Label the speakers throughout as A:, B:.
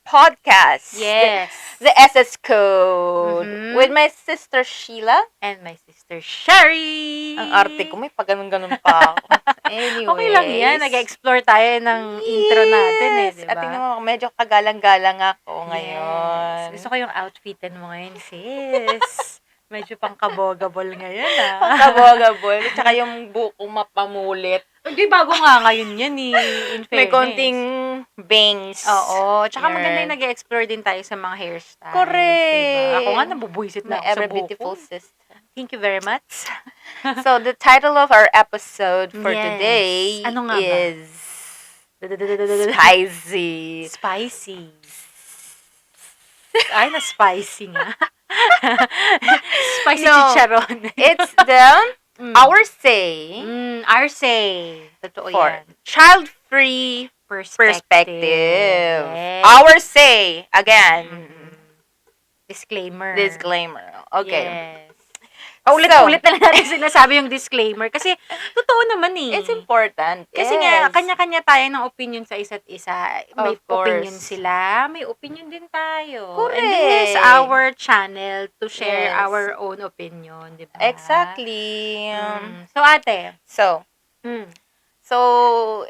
A: podcast.
B: Yes.
A: The SS Code. With my sister Sheila.
B: And my sister Sherry.
A: Ang arte ko, may pag-ganun-ganun pa ako. Anyways.
B: Okay lang yan. Nag-explore tayo ng intro natin diba?
A: At tingnan mo, medyo kagalang-galang ako ngayon.
B: Gusto ko yung outfitan mo ngayon, sis. Medyo pang-kabogable ngayon,
A: Pang-kabogable. Tsaka yung buko mapamulit.
B: Hindi, bago nga ngayon yan in fairness.
A: May konting bangs.
B: Oo. Tsaka maganda yung nag-explore din tayo sa mga hairstyles.
A: Correct.
B: Diba? Ako nga, nabubuisit na ako sa buko.
A: Beautiful sister.
B: Thank you very much.
A: So, the title of our episode for today is Spicy.
B: Spicy. Ay, na-spicy nga. Spicy chicharon.
A: It's the our say.
B: Our say. Totoo
A: for
B: yan.
A: Child-free perspective.
B: Yes.
A: Our say. Again.
B: Disclaimer.
A: Okay.
B: Yes. Ulit-ulit na lang natin sinasabi yung disclaimer. Kasi, totoo naman
A: It's important.
B: Kasi nga, kanya-kanya tayo ng opinion sa isa't isa. May
A: Of course.
B: opinion sila, may opinion din tayo.
A: Correct.
B: And this is our channel to share our own opinion, di ba?
A: Exactly.
B: So, ate.
A: So,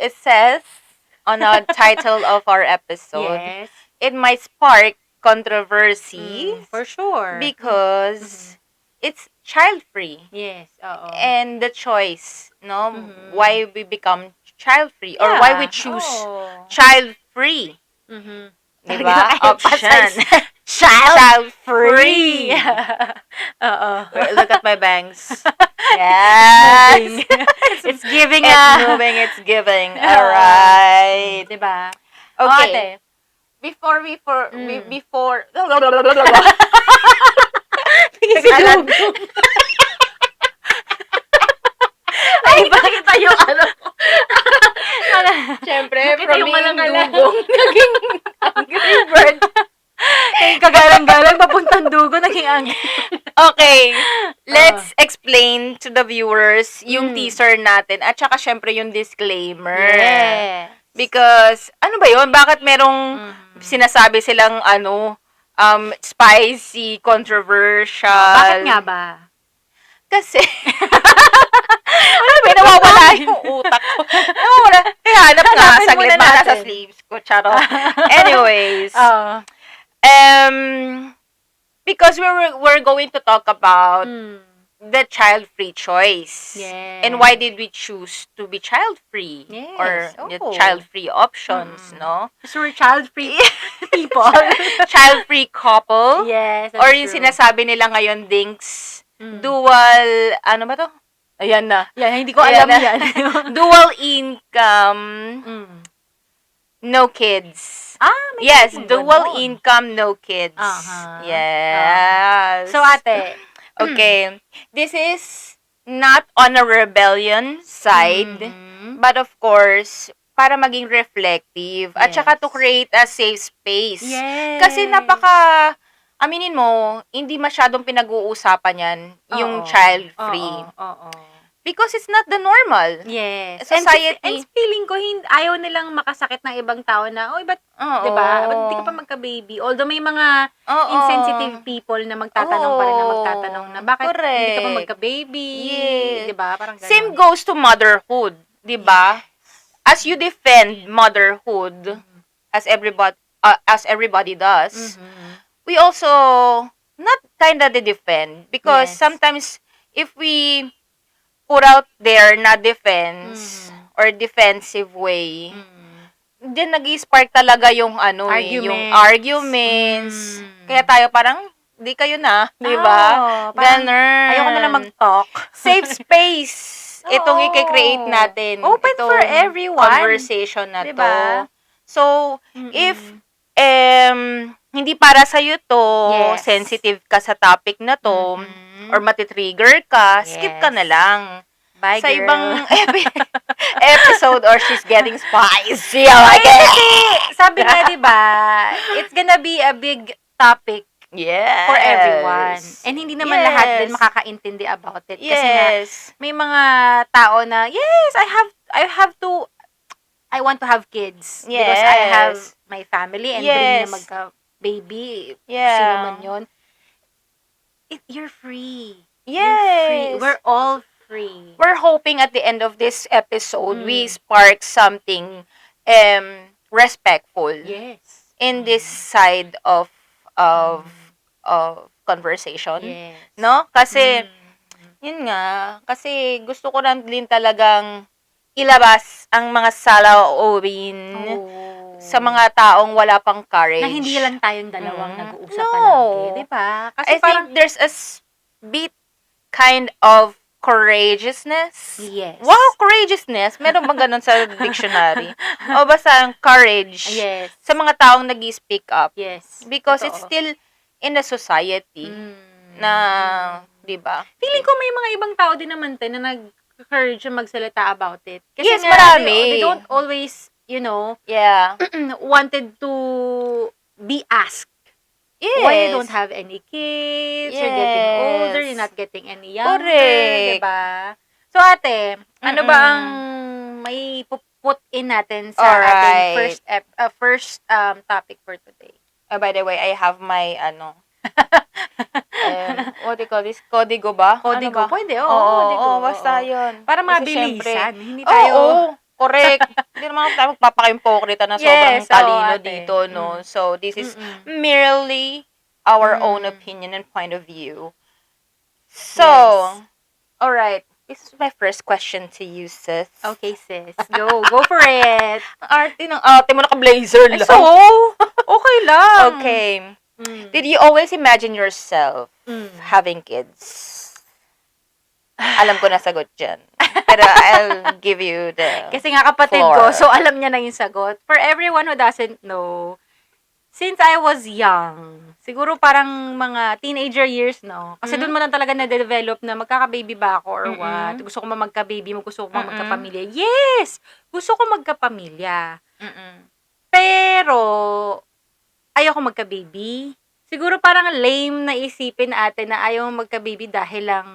A: it says on the title of our episode, it might spark controversy.
B: For sure.
A: Because it's child-free.
B: Yes, oo.
A: And the choice, why we become child-free or why we choose child-free. Diba? Option. Child-free.
B: Oo.
A: Look at my bangs. Yes.
B: It's giving
A: It's giving. Alright.
B: Diba?
A: Okay. Before
B: Ay, bakit tayo
A: Siyempre,
B: Bakit
A: from
B: yung
A: being
B: malang-alang?
A: dugong, naging angry bird.
B: Kagalang-galang, papuntang dugo, naging angry.
A: Okay, let's explain to the viewers yung teaser natin at saka syempre yung disclaimer.
B: Yes.
A: Because, ano ba yun? Bakit merong sinasabi silang spicy, controversial?
B: Bakit nga ba?
A: Kasi, nawawala yung utak ko. Nawawala. Hanap nga, saglit ba nasa sleeves ko. Charo. Anyways. Because we're going to talk about the child-free choice.
B: Yes.
A: And why did we choose to be child-free?
B: Yes.
A: Or the child-free options, no?
B: So we're child-free people.
A: Child-free couple.
B: Yes, that's
A: Or yung
B: true.
A: sinasabi nila ngayon, Dinks, dual, ano ba to? Ayan na.
B: Yan, hindi ko alam yan.
A: Dual income, no kids. Yes, dual income, no kids. Yes.
B: So, ate.
A: Okay. This is not on a rebellion side, but of course, para maging reflective. At saka to create a safe space.
B: Yes.
A: Kasi aminin mo, hindi masyadong pinag-uusapan yan, yung child-free.
B: Oo.
A: Because it's not the normal.
B: Yes.
A: Society.
B: And feeling ko, ayaw nilang makasakit ng ibang tao na, ba't, diba? Ba't hindi ka pa magka-baby? Although may mga insensitive people na magtatanong pa rin na bakit hindi ka pa magka-baby?
A: Yes.
B: Diba? Parang ganun.
A: Same goes to motherhood. Diba? As you defend motherhood, as everybody does, we also not kinda defend. Because sometimes, if we put out there na defense or defensive way, then nag-spark talaga yung yung arguments. Kaya tayo parang, di kayo na, di ba? Ganun.
B: Ayoko na lang mag-talk.
A: Safe space. Itong i-create natin.
B: Open for everyone.
A: Conversation na
B: diba?
A: to. So, if hindi para sa'yo to, sensitive ka sa topic na to, or matitrigger ka, skip ka na lang.
B: Bye,
A: sa
B: girl.
A: ibang episode or she's getting spicy. Oh my God!
B: Sabi nga, diba, it's gonna be a big topic
A: Yes.
B: for everyone. And hindi naman lahat din makakaintindi about it. Kasi nga, may mga tao na, I want to have kids.
A: Yes.
B: Because I have my family and
A: Yes.
B: dream na magka-baby,
A: Yeah.
B: sino man yun, you're free.
A: Yes.
B: You're free. We're all free.
A: We're hoping at the end of this episode, we
B: Mm.
A: spark something respectful
B: Yes.
A: in this side of conversation.
B: Yes.
A: No? Kasi,
B: Mm.
A: yun nga, kasi gusto ko lang din talagang ilabas ang mga saloobin
B: Oo.
A: sa mga taong wala pang courage.
B: Na hindi lang tayong dalawang
A: Mm.
B: nag-uusap
A: No.
B: palagi, di ba? Kasi
A: I
B: parang,
A: think there's a bit kind of courageousness.
B: yes.
A: Wow, courageousness. Meron bang ganun sa dictionary? O basta ang courage
B: Yes.
A: sa mga taong nag-speak up.
B: Yes.
A: Because
B: Totoo.
A: it's still in the society na, di ba?
B: Feeling ko may mga ibang tao din naman na nag-courage na magsalita about it. Kasi
A: Yes,
B: nga,
A: marami.
B: They don't always,
A: Yeah.
B: wanted to be asked.
A: Yes.
B: Why you don't have any kids? You're getting
A: Yes.
B: older, you're not getting any younger.
A: Correct.
B: Diba? So, ate, ano ba ang may put in natin sa ating first topic for today?
A: By the way, I have my, what do you call this? Kodigo ba?
B: Kodigo?
A: Ano ba?
B: Pwede,
A: Oo,
B: kodigo.
A: basta yun.
B: Para
A: Kasi
B: mabilisan.
A: syempre,
B: Hindi tayo...
A: Oo, correct. Hindi naman tayo magpapaka-impokrita na sobrang
B: Yes,
A: talino
B: ate.
A: dito, no?
B: Mm.
A: So, this is
B: Mm-mm.
A: merely our own
B: Mm.
A: opinion and point of view. So,
B: Yes.
A: alright. This is my first question to you, sis.
B: Okay, sis. Go for it.
A: Ang arte ng ate mo, naka-blazer lang.
B: So, okay lang.
A: Okay.
B: Mm.
A: Did you always imagine yourself having kids? Alam ko na sagot dyan. Pero I'll give you the
B: Kasi nga kapatid ko,
A: floor.
B: so alam niya na yung sagot. For everyone who doesn't know, since I was young, siguro parang mga teenager years, no? Kasi doon mo lang talaga na-develop na magkaka-baby ba ako or what? Gusto ko ba magka-baby mo? Gusto ko ba magka-pamilya? Yes! Gusto ko magka-pamilya. Pero, ayoko magka-baby. Siguro parang lame na isipin natin na ayaw magka-baby dahil lang,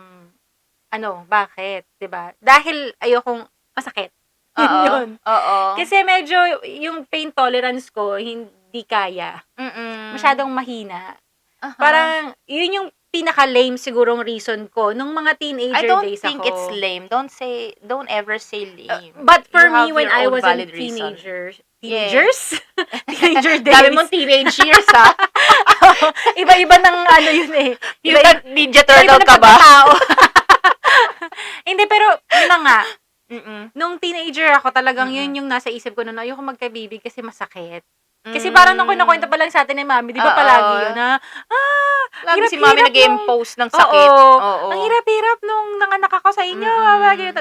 B: bakit? 'Di ba? Dahil ayokong masakit. Yun.
A: Oo.
B: Kasi medyo, yung pain tolerance ko, hindi kaya. Masyadong mahina. Parang, yun yung pinaka-lame sigurong reason ko nung mga teenager
A: I don't
B: days
A: think
B: ako.
A: it's lame. Don't ever say lame.
B: But for
A: You
B: me,
A: have
B: when
A: your
B: I
A: own
B: was a
A: valid reason.
B: teenager days.
A: Dami mong teenage years, ha?
B: Iba-iba ng yun eh.
A: Iba, Ninja Turtle ka ba?
B: Tao. Hindi, pero, yun na nga. Nung teenager ako, talagang yun yung nasa isip ko noon, ayoko magka-baby kasi masakit. Kasi parang nung kinukwento pa lang sa atin ni Mami, di ba palagi yun na,
A: Lagi si
B: hirap-hirap
A: Mami nag-impose ng sakit.
B: Oo. Ang hirap-hirap nung nanganak ako sa inyo.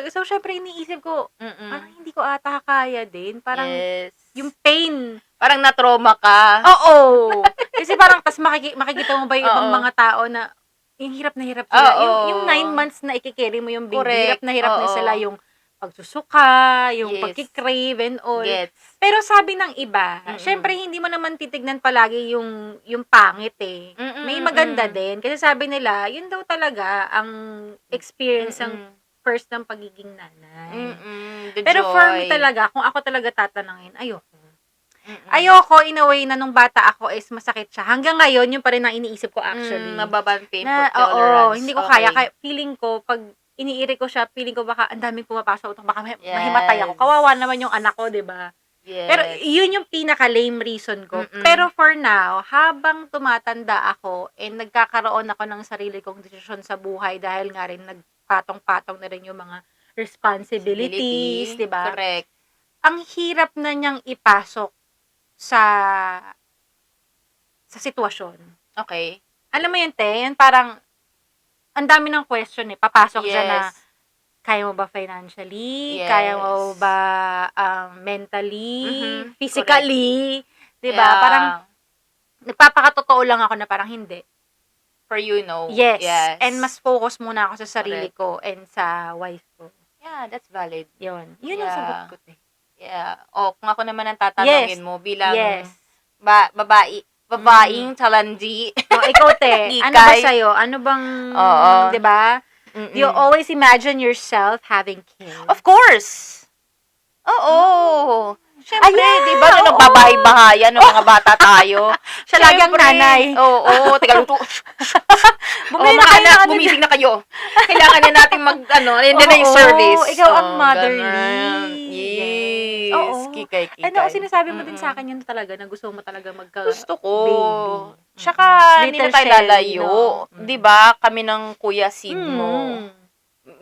B: So, syempre, iniisip ko, parang hindi ko ata kaya din. Parang,
A: yes.
B: yung pain.
A: Parang na-trauma ka.
B: Oo. Kasi parang, tas makikita mo ba yung ibang mga tao na, yung hirap na hirap sila. Yung 9 months na ikikerry mo yung baby,
A: Correct.
B: hirap na sila yung pagsusuka, yung
A: Yes.
B: pagkikrave and all.
A: Gets.
B: Pero sabi ng iba, syempre hindi mo naman titignan palagi yung pangit eh. May maganda din. Kasi sabi nila, yun daw talaga ang experience ng first ng pagiging nanay.
A: The
B: Pero
A: joy.
B: for me talaga, kung ako talaga tatanungin, ayoko. Ayoko, in a way, na nung bata ako is masakit siya. Hanggang ngayon, yun pa rin ang iniisip ko actually.
A: Mababang pain
B: Na,
A: tolerance.
B: hindi ko kaya. Kaya feeling ko, pag iniiri ko siya, feeling ko baka ang daming pumapasok utang, baka mahimatay ako. Kawawa naman yung anak ko, di ba?
A: Yes.
B: Pero yun yung pinaka-lame reason ko. Pero for now, habang tumatanda ako and nagkakaroon ako ng sarili kong desisyon sa buhay dahil nga rin nagpatong-patong na rin yung mga responsibilities, di ba?
A: Correct.
B: Ang hirap na niyang ipasok sa sitwasyon.
A: Okay.
B: Alam mo yun, te, yan parang ang dami ng question eh. Papasok dyan na kaya mo ba financially?
A: Yes.
B: Kaya mo ba mentally? Physically?
A: Correct.
B: Diba? Parang nagpapakatotoo lang ako na parang hindi.
A: For you, no.
B: Yes.
A: Yes.
B: And mas focus muna ako sa sarili ko and sa wife ko.
A: Yeah, that's valid.
B: Yun yung sagot ko, te.
A: Yeah. O, kung ako naman ang tatanungin mo bilang babaeng talandi.
B: O, ikaw, te, ano ba sa'yo? Ano bang, di ba? You always imagine yourself having kids.
A: Of course. Oo. Siyempre,
B: Ayan,
A: di ba, na
B: oo.
A: nagbabahay-bahayan ng mga bata tayo.
B: Siya lagi ang
A: Siyempre,
B: nanay.
A: Oo, teka, luto.
B: Bumili
A: mga
B: na kayo
A: anak,
B: ng ano
A: gumising na kayo. Kailangan na natin yun na yung
B: Oo,
A: service.
B: ikaw ang
A: Oh,
B: motherly.
A: ganun.
B: Yes.
A: Yes.
B: Oo.
A: Kikay-kikay.
B: Ano, sinasabi mo din sa akin yun talaga na gusto mo talaga
A: Gusto ko.
B: baby.
A: Tsaka, hindi
B: Little
A: na tayo
B: Shelly,
A: lalayo.
B: no?
A: Di ba? Kami ng Kuya Sid mo.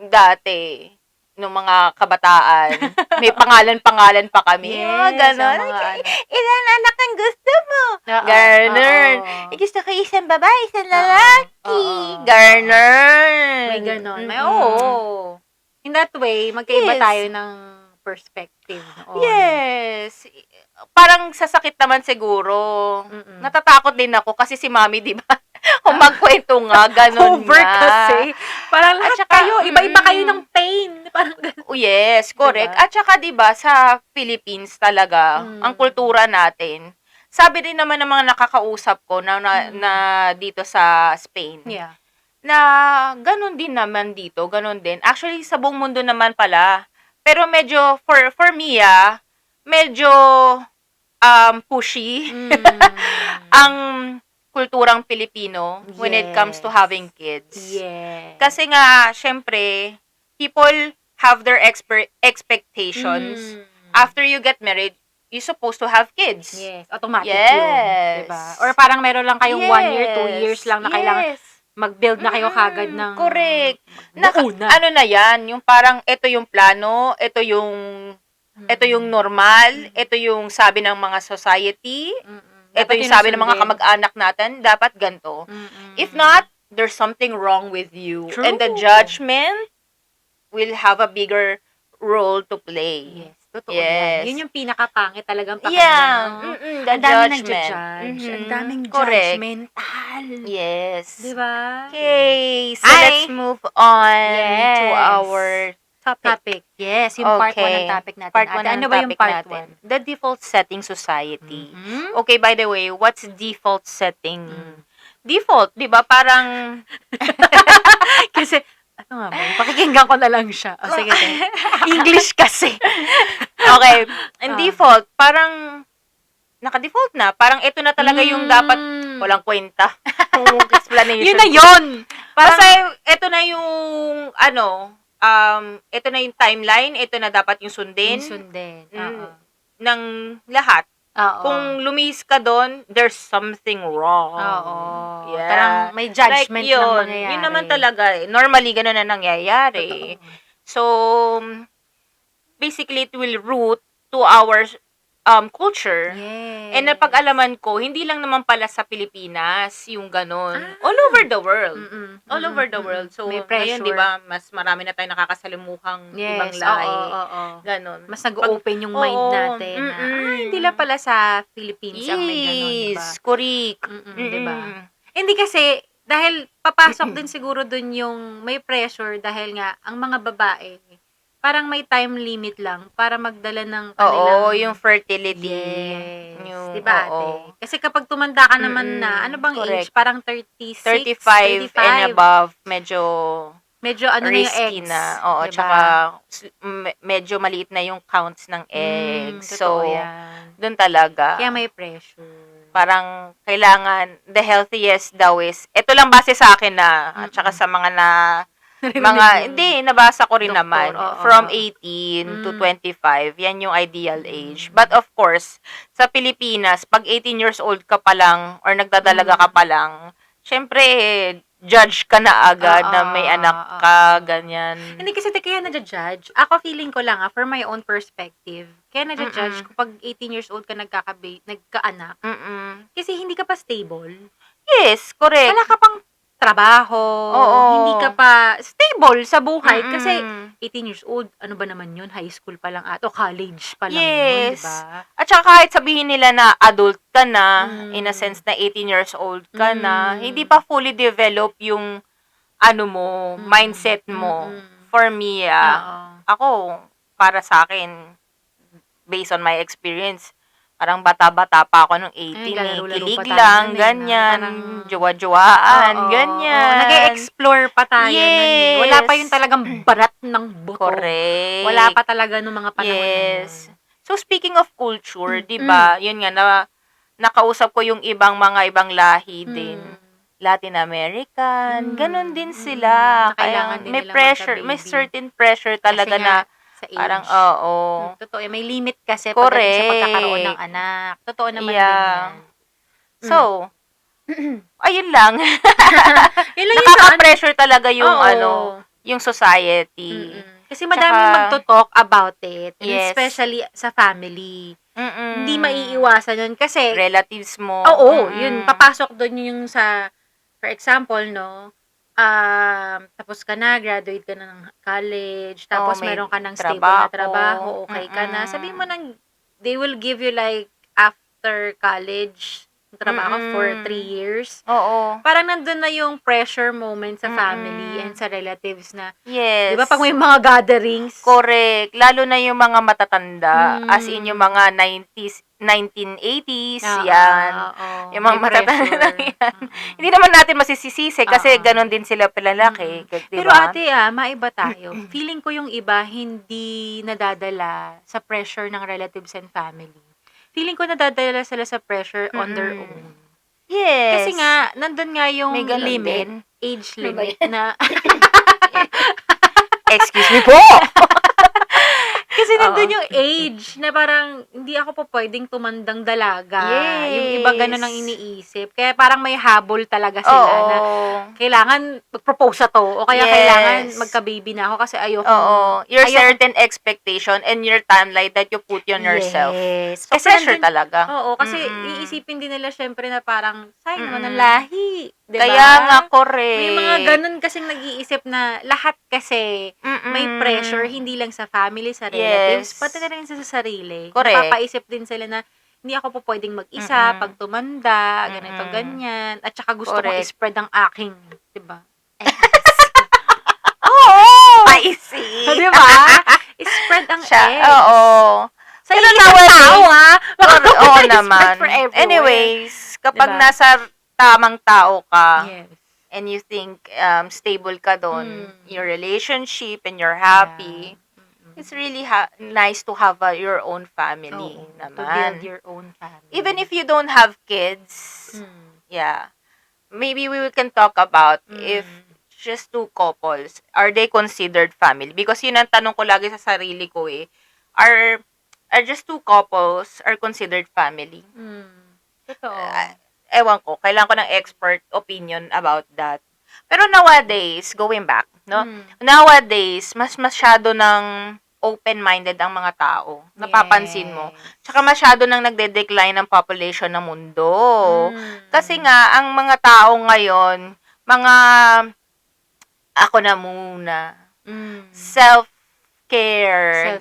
A: Dati, nung mga kabataan, may pangalan-pangalan pa kami.
B: Yes,
A: Ganon.
B: yung mga ano.
A: Ilan anak ang gusto mo?
B: Oo,
A: Ganon.
B: oo.
A: Gusto ko isang babae, isang lalaki.
B: Oo.
A: Ganon.
B: May ganon. May,
A: Mm-mm.
B: oo. In that way, magkaiba
A: Yes.
B: tayo ng perspective. noon.
A: Yes. Parang sasakit naman siguro.
B: Mm-mm.
A: Natatakot din ako kasi si Mami, di ba? Kung magkwento nga, ganon
B: Over
A: nga.
B: kasi. Parang lahat
A: saka,
B: kayo, iba-iba kayo ng pain. Parang ganun.
A: Oh, yes, correct.
B: Diba?
A: At saka 'di ba sa Philippines talaga, ang kultura natin. Sabi din naman ng mga nakakausap ko na dito sa Spain.
B: Yeah.
A: Na ganun din naman dito, ganun din. Actually sa buong mundo naman pala. Pero medyo for me medyo pushy ang kulturang Pilipino when it comes to
B: Yes.
A: having kids.
B: Yes.
A: Kasi nga, syempre, people have their expectations. After you get married, you're supposed to have kids.
B: Yes, automatic
A: Yes.
B: yun. Diba? Or parang meron lang kayong 1 year, 2 years lang na kailangan
A: Yes.
B: mag-build na kayo kagad ng
A: Correct.
B: una.
A: Ano na yan, yung parang ito yung plano, ito yung normal, ito yung sabi ng mga society, ito yung sabi ng mga kamag-anak natin, dapat ganito. If not, there's something wrong with you.
B: True.
A: And the judgment will have a bigger role to play.
B: Yes, totoo
A: Yes.
B: yan. Yun yung pinakapangit talagang pakinggan.
A: Yeah.
B: no?
A: The
B: Ang daming
A: judgment.
B: nagja-judge. Ang daming
A: Correct.
B: judgmental.
A: Yes.
B: Diba?
A: Okay, so
B: Hi.
A: let's move on
B: Yes.
A: to our
B: Topic. Yes, yung part 1 ng
A: Okay.
B: topic natin.
A: Part
B: Ate,
A: 1
B: ano
A: ng
B: ba yung
A: topic
B: part
A: natin. The default setting society.
B: 1?
A: Okay, by the way, what's default setting? Default, 'di ba? Parang
B: Kasi, ano nga ba? Pakikinggan ko na lang siya. O, sige. English kasi.
A: okay, and default, parang naka-default na. Parang ito na talaga yung dapat walang kwenta. Explanation.
B: Yun na yun!
A: Kasi ito na yung ito na yung timeline, ito na dapat yung sundin
B: Sundin.
A: ng lahat.
B: Oo.
A: Kung lumis ka doon, there's something wrong.
B: Oo.
A: Yeah.
B: Parang may judgment
A: like yun,
B: ng mangyayari.
A: Yun naman talaga. Normally, ganun na nangyayari.
B: Totoo.
A: So, basically, it will root to our culture.
B: Yes.
A: And napag-alaman ko, hindi lang naman pala sa Pilipinas yung ganun. All over the world. All over the world. So,
B: May pressure.
A: ngayon, di ba, mas marami na tayong nakakasalimuhang ibang
B: Yes,
A: lahi.
B: oo.
A: Ganon.
B: Mas nag-open yung mind
A: Oo.
B: natin. Na, hindi lang pala sa Philippines ang may ganun, diba?
A: Yes, correct.
B: Diba? Hindi kasi, dahil papasok din siguro dun yung may pressure dahil nga, ang mga babae, parang may time limit lang para magdala ng kanilang...
A: Oo, yung fertility.
B: Yes.
A: Yung,
B: Diba, ate? Kasi kapag tumanda ka naman na, ano bang
A: correct.
B: age? Parang 36,
A: 35 and above, medyo
B: Medyo ano na yung
A: risky
B: eggs.
A: na. Oo,
B: diba?
A: tsaka medyo maliit na yung counts ng eggs.
B: Totoo
A: So,
B: yan.
A: doon talaga.
B: Kaya may pressure.
A: Parang kailangan, the healthiest daw is, ito lang base sa akin na, at saka sa mga hindi, nabasa ko rin
B: Doktor,
A: naman.
B: oo.
A: From 18 to 25, yan yung ideal age. But of course, sa Pilipinas, pag 18 years old ka pa lang, or nagdadalaga ka pa lang, syempre, judge ka na agad na may anak ka, ganyan.
B: Hindi kasi kaya na-judge. Ako feeling ko lang, for my own perspective, kaya na-judge kapag 18 years old ka nagkaanak. Kasi hindi ka pa stable.
A: Yes, correct.
B: Wala ka pang trabaho.
A: Oo.
B: Hindi ka pa stable sa buhay. Kasi 18 years old, ano ba naman yun? High school pa lang o college pa lang yun,
A: Yes.
B: diba?
A: At saka kahit sabihin nila na adult ka na, in a sense na 18 years old ka na, hindi pa fully develop yung mindset mo. For me, ako, para sa akin, based on my experience, parang bata-bata pa ako nung 18
B: laro-laro
A: Kilig
B: pa tayo
A: lang,
B: nun
A: ganyan.
B: Parang
A: Jowa-jowaan, ganyan.
B: Nag-explore pa tayo nun. Wala pa yung talagang barat ng buto.
A: Correct.
B: Wala pa talaga nung mga panahon na yun.
A: Yes. So, speaking of culture, di ba, yun nga, nakausap ko yung ibang lahi din. Latin American, ganun din sila.
B: Na kailangan din
A: may
B: nilang
A: pressure,
B: magka-baby.
A: may certain pressure talaga
B: Kasi
A: na
B: nga, sa age.
A: parang, oo.
B: Totoo, may limit kasi
A: Correct.
B: pagdating sa pagkakaroon ng anak. Totoo naman din yan.
A: So, ayun lang.
B: Yun lang
A: Nakaka-pressure talaga yung
B: Oo.
A: yung society.
B: Kasi madaming magto-talk about it. And
A: Yes.
B: especially sa family. Hindi maiiwasan yun. Kasi,
A: relatives mo.
B: oo, yun. Papasok doon yung sa, for example, no, tapos ka na, graduate ka na ng college, tapos
A: may
B: meron ka ng stable na
A: trabaho.
B: trabaho, okay ka na. Sabi mo nang, they will give you like, after college, trabaho for 3 years.
A: Oo.
B: Parang nandun na yung pressure moment sa family and sa relatives na,
A: Yes.
B: di ba pag may mga gatherings?
A: Correct. Lalo na yung mga matatanda, as in yung mga 1980s, yan. Yung mga matatanda yan. Hindi naman natin masisisi kasi ganon din sila palalaki. Diba?
B: Pero ate, maiba tayo. Feeling ko yung iba hindi nadadala sa pressure ng relatives and family. Feeling ko nadadala sila sa pressure on their own.
A: Yes.
B: Kasi nga, nandun nga yung
A: may
B: limit,
A: din.
B: age limit na...
A: Excuse me po!
B: Kasi nandun yung age na parang hindi ako po pwedeng tumandang dalaga.
A: Yes.
B: Yung iba ganun ang iniisip. Kaya parang may habol talaga sila na kailangan mag-propose to o kaya kailangan magka-baby na ako kasi ayoko.
A: Your certain expectation and your timeline that you put on yourself.
B: Yes.
A: So,
B: kasi
A: pressure talaga.
B: Oo, kasi iisipin din nila syempre na parang sayang naman ng lahi. Diba?
A: Kaya nga, correct.
B: May mga ganun kasing nag-iisip na lahat kasi may pressure, hindi lang sa family, sa relatives, pati na rin sa sarili.
A: Correct.
B: Napapaisip din sila na hindi ako po pwedeng mag-isa pag tumanda, ganito, ganyan. At saka gusto kong i-spread ang aking, diba?
A: I see.
B: Diba? I-spread ang eggs.
A: Oo.
B: Sa isang tao, ha?
A: Oo naman.
B: For everywhere.
A: Anyways, kapag
B: Diba?
A: nasa tamang tao ka,
B: Yes.
A: and you think stable ka doon, your relationship, and you're happy, it's really nice to have your own family naman.
B: To build your own family.
A: Even if you don't have kids, yeah, maybe we can talk about if just two couples, are they considered family? Because yun ang tanong ko lagi sa sarili ko are just two couples are considered family?
B: Totoo.
A: Ewan ko, kailangan ko ng expert opinion about that. Pero nowadays, going back, no? Nowadays, mas masyado ng open-minded ang mga tao. Napapansin mo. Tsaka masyado nang nagde-decline ang population ng mundo. Kasi nga, ang mga tao ngayon, ako na muna. Self-care.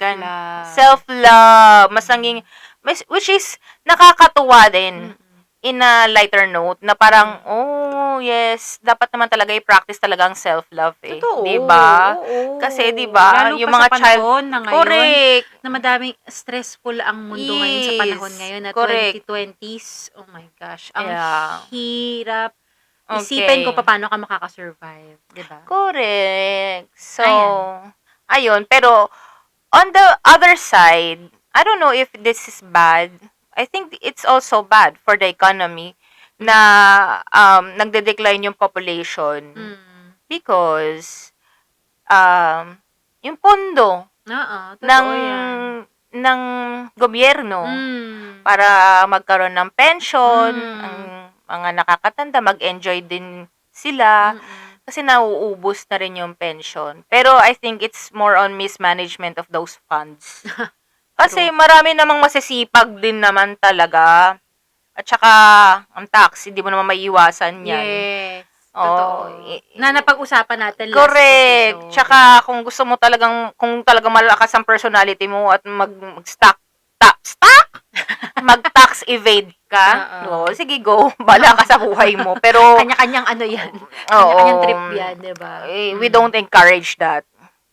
A: Self-love. Which is, nakakatuwa din. In a lighter note, na parang, yes, dapat naman talaga i-practice talaga ang self-love
B: Totoo.
A: Diba?
B: Oo.
A: Kasi, diba,
B: Lalo
A: yung
B: pa
A: mga
B: sa panahon na ngayon,
A: correct.
B: na madaming stressful ang mundo ngayon sa panahon ngayon na
A: correct.
B: 2020s. Oh my gosh. Ang
A: Yeah.
B: hirap. Isipin ko paano ka makakasurvive. Diba?
A: Correct. So, ayun. Pero, on the other side, I don't know if this is bad. I think it's also bad for the economy na nagde-decline yung population because yung pondo ng gobyerno para magkaroon ng pension, ang mga nakakatanda mag-enjoy din sila kasi nauubos na rin yung pension. Pero I think it's more on mismanagement of those funds. Kasi marami namang masisipag din naman talaga. At saka, ang tax, hindi mo naman maiiwasan yan.
B: Yes. Totoo. Na napag-usapan natin last
A: correct.
B: episode.
A: Tsaka, kung gusto mo talagang, kung talagang malakas ang personality mo at mag-tax evade ka, sige, go. Bala ka sa buhay mo. Pero,
B: kanya-kanyang ano yan. Kanya-kanyang trip yan, diba?
A: We don't encourage that.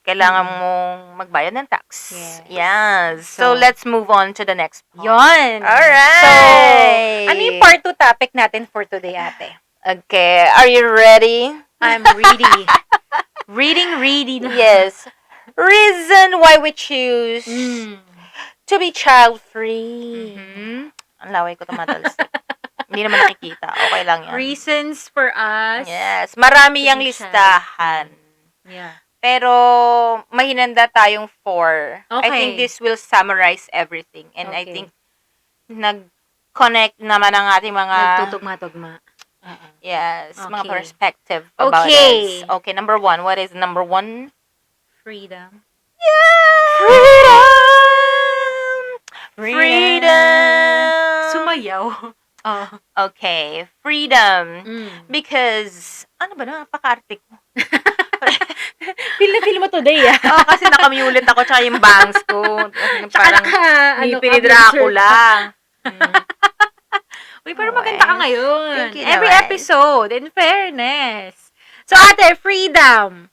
A: Kailangan mong magbayad ng tax. Yes. So, let's move on to the next part.
B: Yun.
A: Alright.
B: So, ano yung part 2 topic natin for today, ate?
A: Okay. Are you ready?
B: I'm ready. Reading.
A: Yes. Reason why we choose To be child-free.
B: Mhm.
A: Ang laway ko tumatalsik. Hindi naman nakikita. Okay lang yan.
B: Reasons for us.
A: Yes. Marami
B: to
A: yang
B: be
A: listahan.
B: child-free. Yeah.
A: Pero, mahinanda tayong 4. I think
B: Okay.
A: this will summarize everything. And I
B: Okay.
A: think, nag-connect naman ang ating mga...
B: Nagtutugma-tugma.
A: Yes, mga
B: Okay.
A: perspective about
B: Okay.
A: this. Okay, number 1. What is number 1?
B: Freedom.
A: Yeah! Freedom!
B: Sumayaw. Oh.
A: Okay, freedom.
B: Because,
A: Ano ba na? Napaka-arte ko.
B: feel mo today, ah.
A: Oo, kasi nakamute ako tsaka yung bangs ko. Parang ngipin ni
B: ka,
A: Dracula.
B: Uy, pero maganda ka ngayon.
A: Thank you
B: Every
A: naman.
B: episode, in fairness. So, ate, freedom.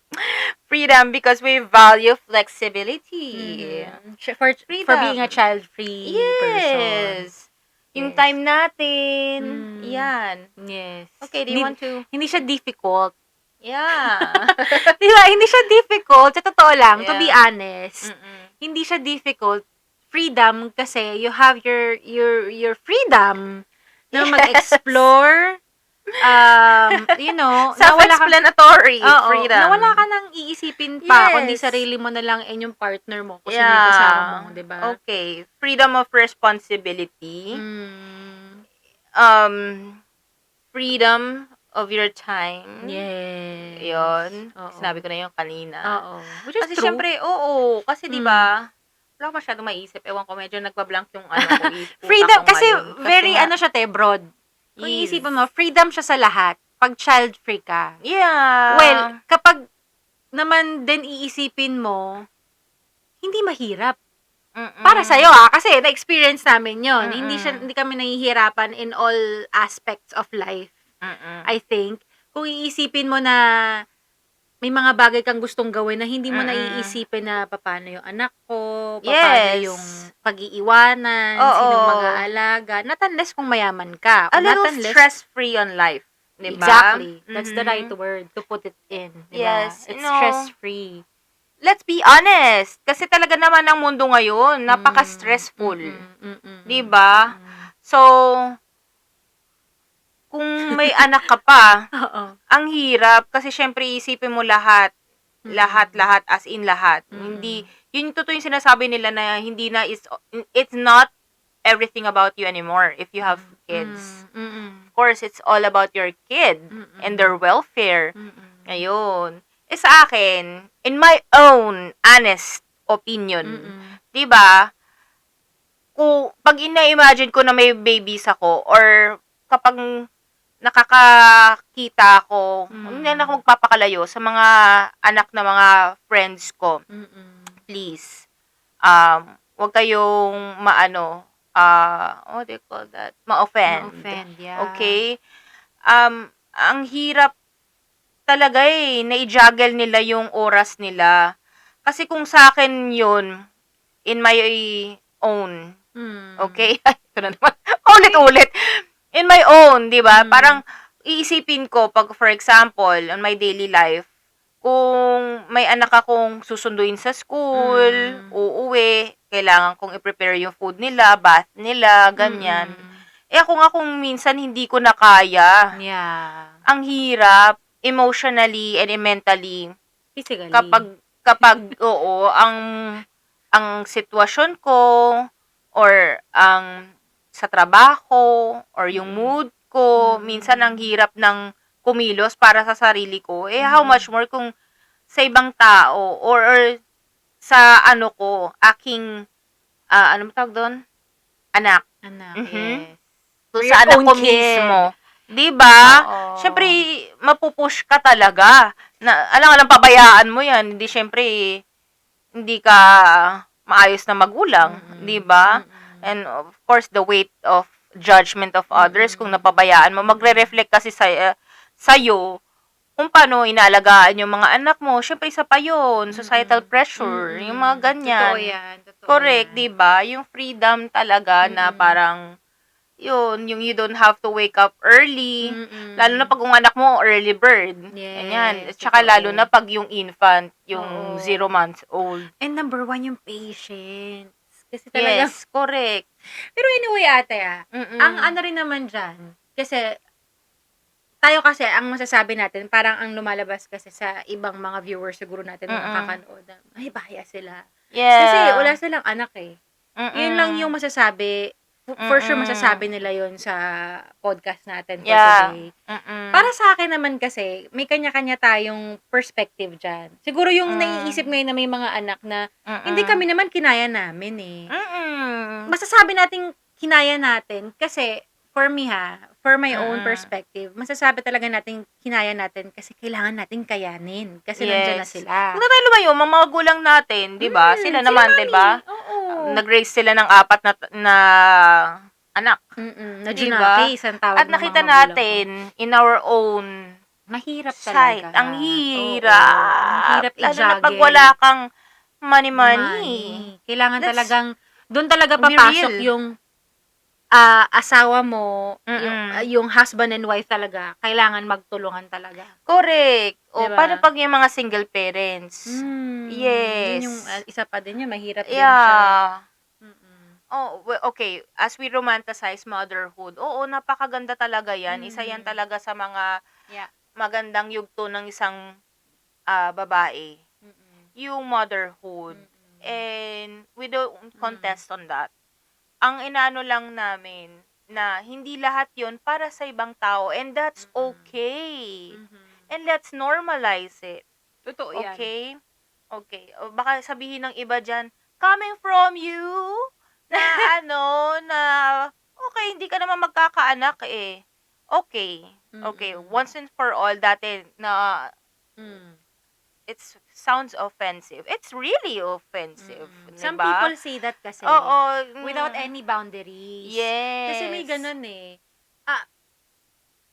A: Freedom because we value flexibility.
B: For
A: Freedom.
B: being a child-free person.
A: Yes. Yung
B: Yes.
A: time natin.
B: Mm.
A: Yan.
B: Yes.
A: Okay, do you want to?
B: Hindi siya difficult.
A: Yeah.
B: Diba? Hindi siya difficult. Sa totoo lang, to be
A: Yeah.
B: honest, hindi siya difficult. Freedom kasi you have your freedom na
A: Yes.
B: mag-explore. Nawala ka,
A: Self-explanatory freedom.
B: nawala ka nang iisipin pa,
A: Yes.
B: kundi sarili mo na lang and yung partner mo kung sino
A: Yeah.
B: yung kasama mo, diba?
A: Okay. Freedom of responsibility. Freedom of your time.
B: Yes.
A: Yun.
B: Oo.
A: Sinabi ko na yun kanina.
B: Oo. Which is
A: Kasi
B: true.
A: syempre, kasi di ba, wala ko masyadong maisip. Ewan ko, medyo nagpa-blank yung
B: Freedom,
A: utak ko
B: kasi
A: ngayon.
B: very,
A: nga,
B: siya broad. Kung
A: Yes.
B: iisipin mo, freedom siya sa lahat. Pag child-free ka.
A: Yeah.
B: Well, kapag naman din iisipin mo, hindi mahirap. Para sa'yo, kasi na-experience namin yon. Hindi kami nahihirapan in all aspects of life. I think, kung iisipin mo na may mga bagay kang gustong gawin na hindi mo naiisipin na paano yung anak ko, paano
A: Yes.
B: yung pag-iiwanan,
A: Oo.
B: sinong mag-aalaga, not unless kung mayaman ka.
A: A
B: Or not
A: little
B: unless-
A: stress-free on life. Diba?
B: Exactly. That's the right word to put it in. Diba?
A: Yes,
B: It's
A: you know,
B: stress-free.
A: Let's be honest. Kasi talaga naman ang mundo ngayon, napaka-stressful. Diba? So, kung may anak ka pa,
B: Oo.
A: ang hirap kasi syempre isipin mo lahat. Lahat as in lahat. Hindi yun yung totoo yung sinasabi nila na it's not everything about you anymore if you have kids. Of course, it's all about your kid and their welfare. Ayun. Sa akin, in my own honest opinion, 'di ba? Pag ina-imagine ko na may babies ako or kapag nakakakita ako, hindi na ako magpapakalayo sa mga anak na mga friends ko. Please, wag kayong what do you call that? Ma-offend.
B: Yeah.
A: Okay? Ang hirap talaga na-i-juggle nila yung oras nila. Kasi kung sa akin yun, in my own, okay? Ito na naman. Ulit-ulit. In my own, di ba? Parang iisipin ko, pag for example, on my daily life, kung may anak akong susunduin sa school, uuwi, kailangan kong i-prepare yung food nila, bath nila, ganyan. Ako nga kung minsan hindi ko na kaya.
B: Yeah.
A: Ang hirap, emotionally and mentally,
B: Physically.
A: kapag ang sitwasyon ko, or sa trabaho, or yung mood ko, minsan ang hirap ng kumilos para sa sarili ko. How much more kung sa ibang tao, or sa aking, ano tawag doon? Anak.
B: Yes.
A: So,
B: For
A: sa
B: your
A: anak
B: own
A: ko
B: kid.
A: mismo. Diba?
B: Oo.
A: Siyempre, mapupush ka talaga. Alang pabayaan mo yan. Hindi, siyempre, hindi ka maayos na magulang. Diba? And, of course, the weight of judgment of others, kung napabayaan mo, magre-reflect kasi sa'yo, kung paano inaalagaan yung mga anak mo. Siyempre, isa pa yun. Societal pressure. Yung mga ganyan.
B: Totoo yan.
A: Correct, diba? Yung freedom talaga na parang, yung you don't have to wake up early. Lalo na pag yung anak mo, early bird.
B: Yes,
A: Ganyan. At saka
B: totoo.
A: lalo na pag yung infant, yung
B: Oo.
A: 0 months old.
B: And number 1, yung patience. Kasi talagang,
A: Yes, correct.
B: pero anyway ate ang ano rin naman dyan, kasi, tayo kasi, ang masasabi natin, parang ang lumalabas kasi sa ibang mga viewers siguro natin na nakakanood, na, ay, bias sila. Kasi wala
A: Yeah.
B: silang anak eh. Yun lang yung masasabi, for sure masasabi nila yun sa podcast natin for today. Para sa akin naman kasi, may kanya-kanya tayong perspective dyan. Siguro yung naiisip ngayon na may mga anak na, hindi kami naman kinaya namin eh. Masasabi nating kinaya natin kasi, for me for my own perspective, masasabi talaga natin kinaya natin kasi kailangan nating kayanin. Kasi nandyan na sila.
A: Huwag na tayo lumayo, mga magulang natin, di ba? Sila naman, di ba?
B: Oo.
A: Nag-raise sila ng 4 na anak.
B: Na
A: Di
B: Junaki,
A: ba?
B: isang tawag
A: At
B: ng
A: nakita
B: mga magulang
A: natin in our own
B: mahirap
A: sight.
B: talaga.
A: Ang
B: Oo,
A: hirap.
B: ang hirap
A: Lalo na pag
B: i-juggle.
A: wala kang money.
B: Kailangan
A: Let's
B: talagang, doon talaga
A: be
B: papasok
A: real.
B: yung asawa mo, yung husband and wife talaga, kailangan magtulungan talaga.
A: Correct. O,
B: Diba?
A: paano pag yung mga single parents?
B: Yun
A: Yes.
B: yung isa pa din yun, mahirap din siya.
A: Yeah. Oh, okay. As we romanticize motherhood, oo, napakaganda talaga yan. Isa yan talaga sa mga magandang yugto ng isang babae. Yung motherhood. And we don't contest on that. Ang inaano lang namin na hindi lahat yon para sa ibang tao, and that's okay. And let's normalize it.
B: Totoo yan.
A: Okay? Okay. O baka sabihin ng iba dyan, coming from you, na na, okay, hindi ka naman magkakaanak eh. Okay. Okay. Once and for all, dati na, it sounds offensive. It's really offensive.
B: Some
A: diba?
B: people say that kasi.
A: Oo.
B: Without any boundaries.
A: Yes.
B: Kasi may ganun eh.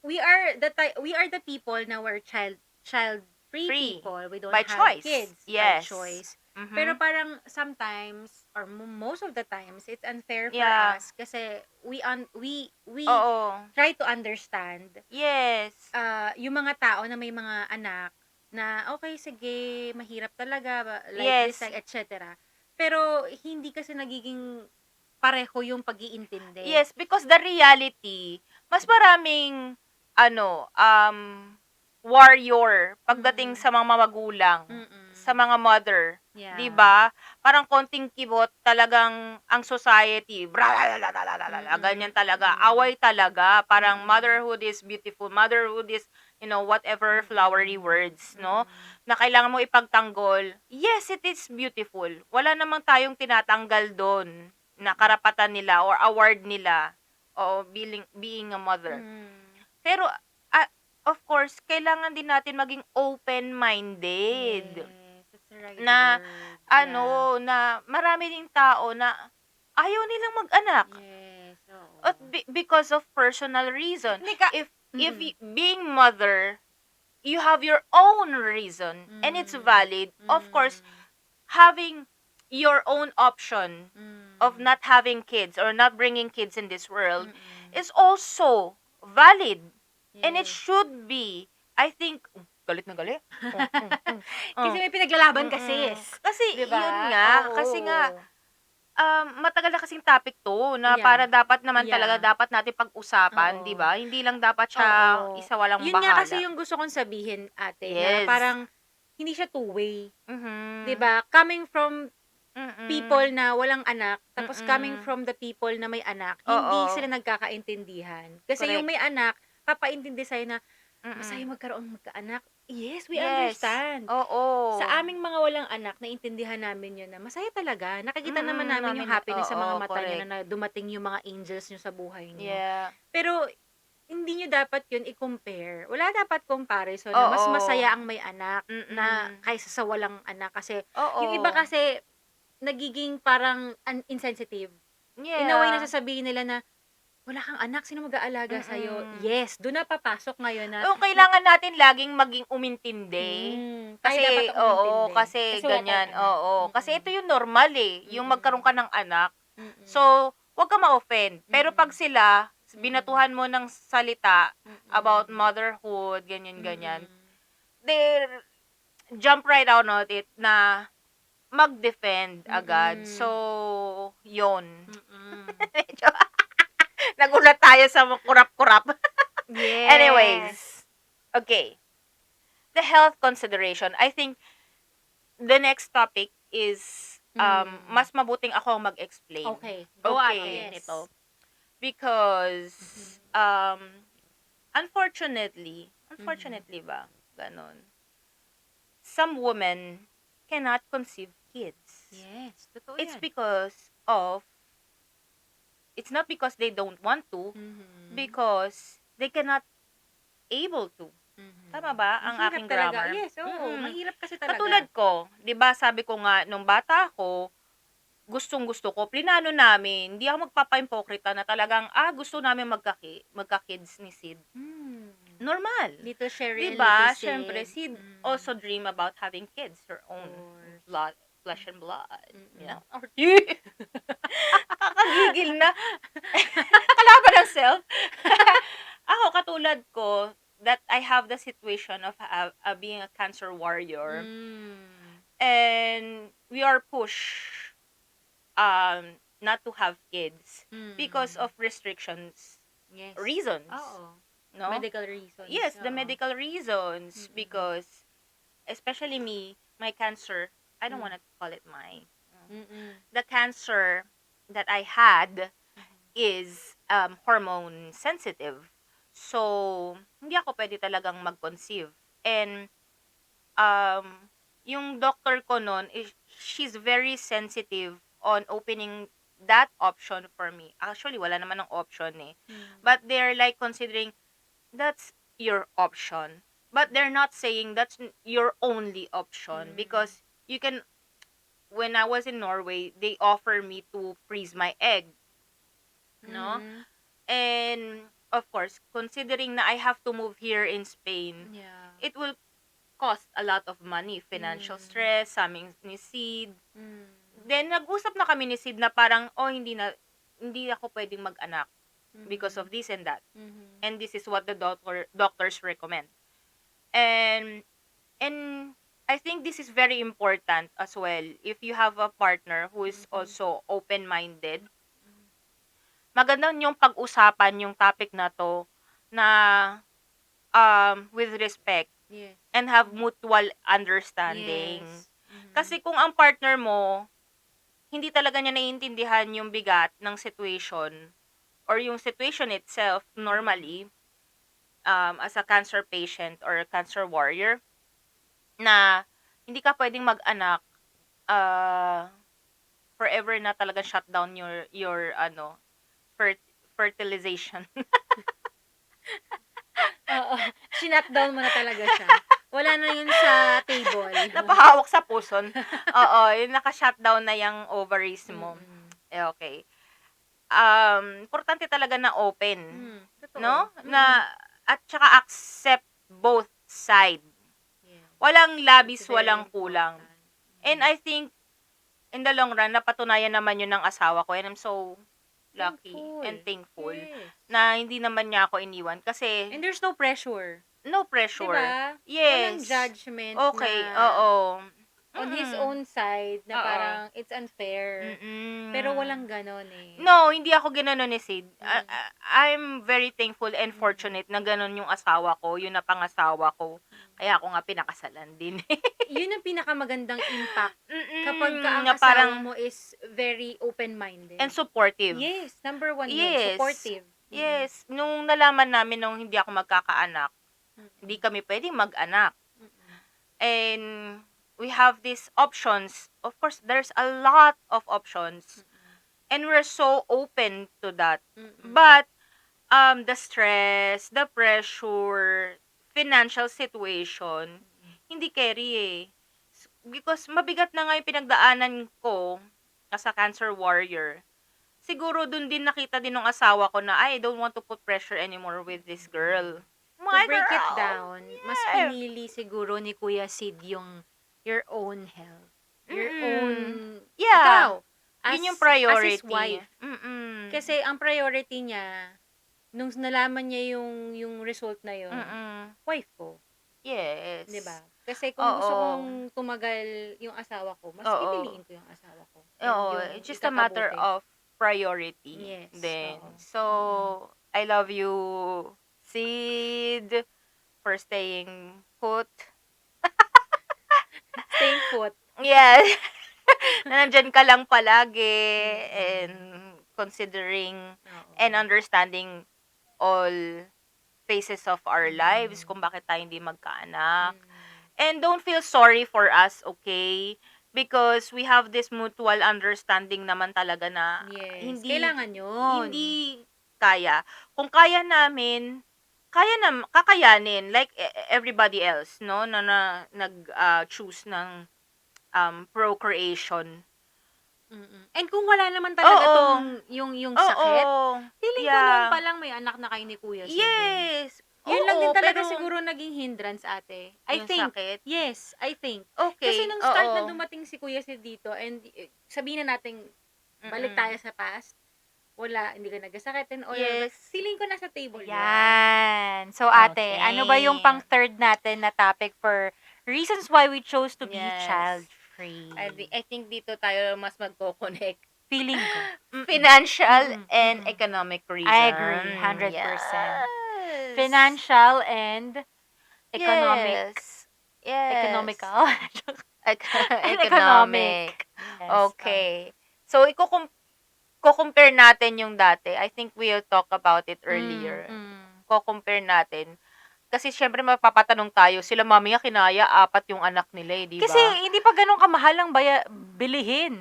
B: We are the people na we're child-free people. We don't
A: By
B: have
A: choice.
B: kids.
A: Yes.
B: By choice. Pero parang sometimes, or most of the times, it's unfair for
A: Yeah.
B: us kasi we
A: Oo.
B: try to understand
A: Yes.
B: yung mga tao na may mga anak na okay, sige, mahirap talaga, like
A: Yes.
B: this, like, etc. Pero hindi kasi nagiging pareho yung pag-iintindi.
A: Yes, because the reality, mas maraming warrior pagdating sa mga magulang, sa mga mother.
B: Yeah.
A: 'Di ba? Parang konting kibot talagang ang society, ganyan talaga. Away talaga. Parang motherhood is beautiful. Motherhood is, whatever flowery words, no? Na kailangan mo ipagtanggol. Yes, it is beautiful. Wala namang tayong tinatanggal doon na karapatan nila or award nila o being a mother. Pero of course, kailangan din natin maging open-minded.
B: Yes, that's the right
A: Na
B: word.
A: na marami ding tao na ayaw nilang mag-anak.
B: Yes, oo.
A: At because of personal reason. If being mother, you have your own reason and it's valid. Of course, having your own option of not having kids or not bringing kids in this world is also valid. And it should be, I think, galit na galit.
B: Kasi may pinaglalaban kasi.
A: Kasi,
B: Diba?
A: yun nga.
B: Oo.
A: Kasi nga, matagal na kasing topic to na
B: Yeah.
A: para dapat naman
B: Yeah.
A: talaga dapat natin pag-usapan,
B: Oo.
A: di ba? Hindi lang dapat siya
B: Oo.
A: isa walang
B: Yun
A: bahala.
B: nga kasi yung gusto kong sabihin, ate,
A: Yes.
B: na parang hindi siya two-way.
A: Mhm.
B: 'Di ba? Coming from
A: Mm-mm.
B: people na walang anak, tapos coming from the people na may anak, hindi
A: Oo.
B: sila nagkakaintindihan. Kasi
A: Correct.
B: yung may anak, papaintindi sa'yo na, masaya magkaroon magkaanak. Yes, we understand.
A: Oo.
B: Sa aming mga walang anak, naintindihan namin yun na masaya talaga. Nakikita naman namin yung happiness sa mga mata niyo na dumating yung mga angels niyo sa buhay niyo.
A: Yeah.
B: Pero, hindi nyo dapat yun i-compare. Wala dapat comparison na mas
A: Oo.
B: masaya ang may anak na kaysa sa walang anak. Kasi,
A: Oo.
B: yung iba kasi, nagiging parang insensitive.
A: Yeah.
B: In a way na sasabihin nila na, wala kang anak, sino mag-aalaga sa'yo? Yes, doon na papasok ngayon na,
A: Kailangan natin laging maging umintindi.
B: tayo
A: Kasi,
B: dapat ang umintindi.
A: kasi
B: wala
A: ganyan,
B: tayong anak.
A: oo. Kasi ito yung normal eh, yung magkaroon ka ng anak. So, wag ka ma-offend. Pero pag sila, binatuhan mo ng salita about motherhood, ganyan, they jump right out of it na mag-defend agad.
B: Mm-mm.
A: So, yon.
B: Mm-mm.
A: Medyo nagulat tayo sa mga kurap-kurap.
B: Yes.
A: Anyways, okay. The health consideration. I think the next topic is mas mabuting ako ang mag-explain.
B: Okay. Go
A: Okay.
B: ate nito.
A: Because unfortunately ba, ganon, some women cannot conceive kids.
B: Yes. Totoo
A: It's
B: yan.
A: because of, it's not because they don't want to, because they cannot able to. Tama ba ang
B: Mahirap
A: aking
B: talaga.
A: grammar?
B: Yes, oo. Mahirap kasi talaga.
A: Katulad ko, 'di ba, sabi ko nga nung bata ako, gustong-gusto ko, plinano namin, hindi ako magpapa-impokrita na talagang gusto namin magka-kids ni Sid. Normal.
B: Little Sherry
A: 'Di
B: and
A: ba?
B: Little Sid.
A: Syempre, Sid also dream about having kids, her own blood, flesh and blood. Yeah. Nakakagigil na. Kalaban ng self. Ako, katulad ko, that I have the situation of being a cancer warrior. And we are pushed not to have kids because of restrictions,
B: Yes.
A: reasons.
B: Oo.
A: No?
B: Medical reasons.
A: Yes, the
B: Oo.
A: medical reasons. Because, especially me, my cancer, I don't want to call it my. The cancer that I had is hormone sensitive. So, hindi ako pwede talagang mag-conceive. And, yung doctor ko nun, she's very sensitive on opening that option for me. Actually, wala naman ng option eh. But they're like considering, that's your option. But they're not saying that's your only option. Because you can, when I was in Norway, they offer me to freeze my egg. No? And, of course, considering na I have to move here in Spain,
B: Yeah.
A: it will cost a lot of money. Financial stress, sa amin ni Sid. Then, nag-usap na kami ni Sid na parang, hindi ako pwedeng mag-anak because of this and that. And this is what the doctors recommend. And I think this is very important as well. If you have a partner who is also open-minded, maganda yung pag-usapan yung topic na to na with respect.
B: Yes.
A: And have mutual understanding.
B: Yes.
A: Kasi kung ang partner mo, hindi talaga niya naiintindihan yung bigat ng situation or yung situation itself normally, as a cancer patient or a cancer warrior, na hindi ka pwedeng mag-anak, forever na talaga shut down your fertilization.
B: Oo. Sinutdown mo na talaga siya. Wala na yun sa table.
A: Napahawak sa puson. Oo, yung naka-shutdown na yung ovaries mo. Okay. Importante talaga na open.
B: Totoo.
A: No? Na, at saka accept both side.
B: Yeah.
A: Walang labis,
B: It's very
A: walang kulang.
B: important.
A: And I think, in the long run, napatunayan naman yun ng asawa ko. And I'm so lucky and thankful
B: Yes.
A: na hindi naman niya ako iniwan. Kasi,
B: And there's no pressure.
A: no pressure.
B: Diba?
A: Yes.
B: Walang judgment
A: Okay,
B: na
A: oo.
B: on his own side na
A: Oo.
B: parang it's unfair. Pero walang ganon eh.
A: No, hindi ako gano'n ni Sid. I'm very thankful and fortunate na gano'n yung asawa ko, yun na pangasawa ko. Kaya ako nga pinakasalan din.
B: Yun ang pinakamagandang impact kapag ka ang
A: na
B: asawa
A: parang,
B: mo is very open-minded.
A: and supportive.
B: Yes, number one
A: Yes.
B: yun, supportive.
A: Yes. Nung nalaman namin nung hindi ako magkakaanak, hindi kami pwedeng mag-anak. And we have these options. Of course, there's a lot of options. And we're so open to that. But, the stress, the pressure, financial situation, hindi carry eh. Because mabigat na nga yung pinagdaanan ko as a cancer warrior. Siguro dun din nakita din ng asawa ko na, I don't want to put pressure anymore with this girl.
B: To break it down, mas pinili siguro ni Kuya Sid yung your own health. Your own, ikaw,
A: Yun yung priority.
B: as his wife. Kasi ang priority niya, nung nalaman niya yung result na yun, wife ko.
A: Yes.
B: 'Di ba? Kasi kung gusto
A: Oo.
B: kong tumagal yung asawa ko, mas
A: Oo.
B: pipiliin ko yung asawa ko and
A: Oo,
B: yung
A: it's just a matter
B: ikakabuti.
A: of priority
B: Yes,
A: then.
B: oo.
A: So, I love you, Sid, for staying put.
B: Staying put.
A: Yes. Na nandiyan ka lang palagi and considering
B: Oo.
A: and understanding all phases of our lives kung bakit tayo hindi magkaanak. And don't feel sorry for us, okay? Because we have this mutual understanding naman talaga na
B: Yes,
A: hindi
B: kailangan yun.
A: hindi kaya. Kung kaya namin, kakayanin like everybody else, no? Na choose ng procreation.
B: And kung wala naman talaga
A: Oo.
B: tong yung sakit,
A: Oo.
B: feeling ko noon pa lang may anak na kayo ni Kuya Sid.
A: Yes.
B: Yun lang din
A: Oo,
B: talaga
A: pero
B: siguro naging hindrance, ate. I
A: yung
B: think.
A: sakit.
B: Yes, I think.
A: Okay.
B: Kasi nung start na
A: oo.
B: dumating si Kuya Sid dito and sabihin na natin balik
A: Mm-mm.
B: tayo sa past, wala, hindi ka nagkasakit and all. But
A: Yes.
B: feeling ko nasa table yan.
C: Yan. So, ate, ano ba yung
A: Okay.
C: pang third natin na topic for reasons why we chose to be
A: Yes.
C: child-free?
A: I think dito tayo mas magko-connect.
C: Feeling ko.
A: Financial and economic reason.
C: I agree, 100%.
A: Yes.
C: Financial and economic.
A: Yes.
C: Economical.
A: Economic.
C: Yes.
A: Okay. So, ko-compare natin yung dati. I think we'll talk about it earlier. Ko-compare natin. Kasi syempre mapapatanong tayo, sila mami nga kinaya, 4 yung anak nila eh, di ba?
C: Kasi hindi pa ganun kamahal ang bilihin.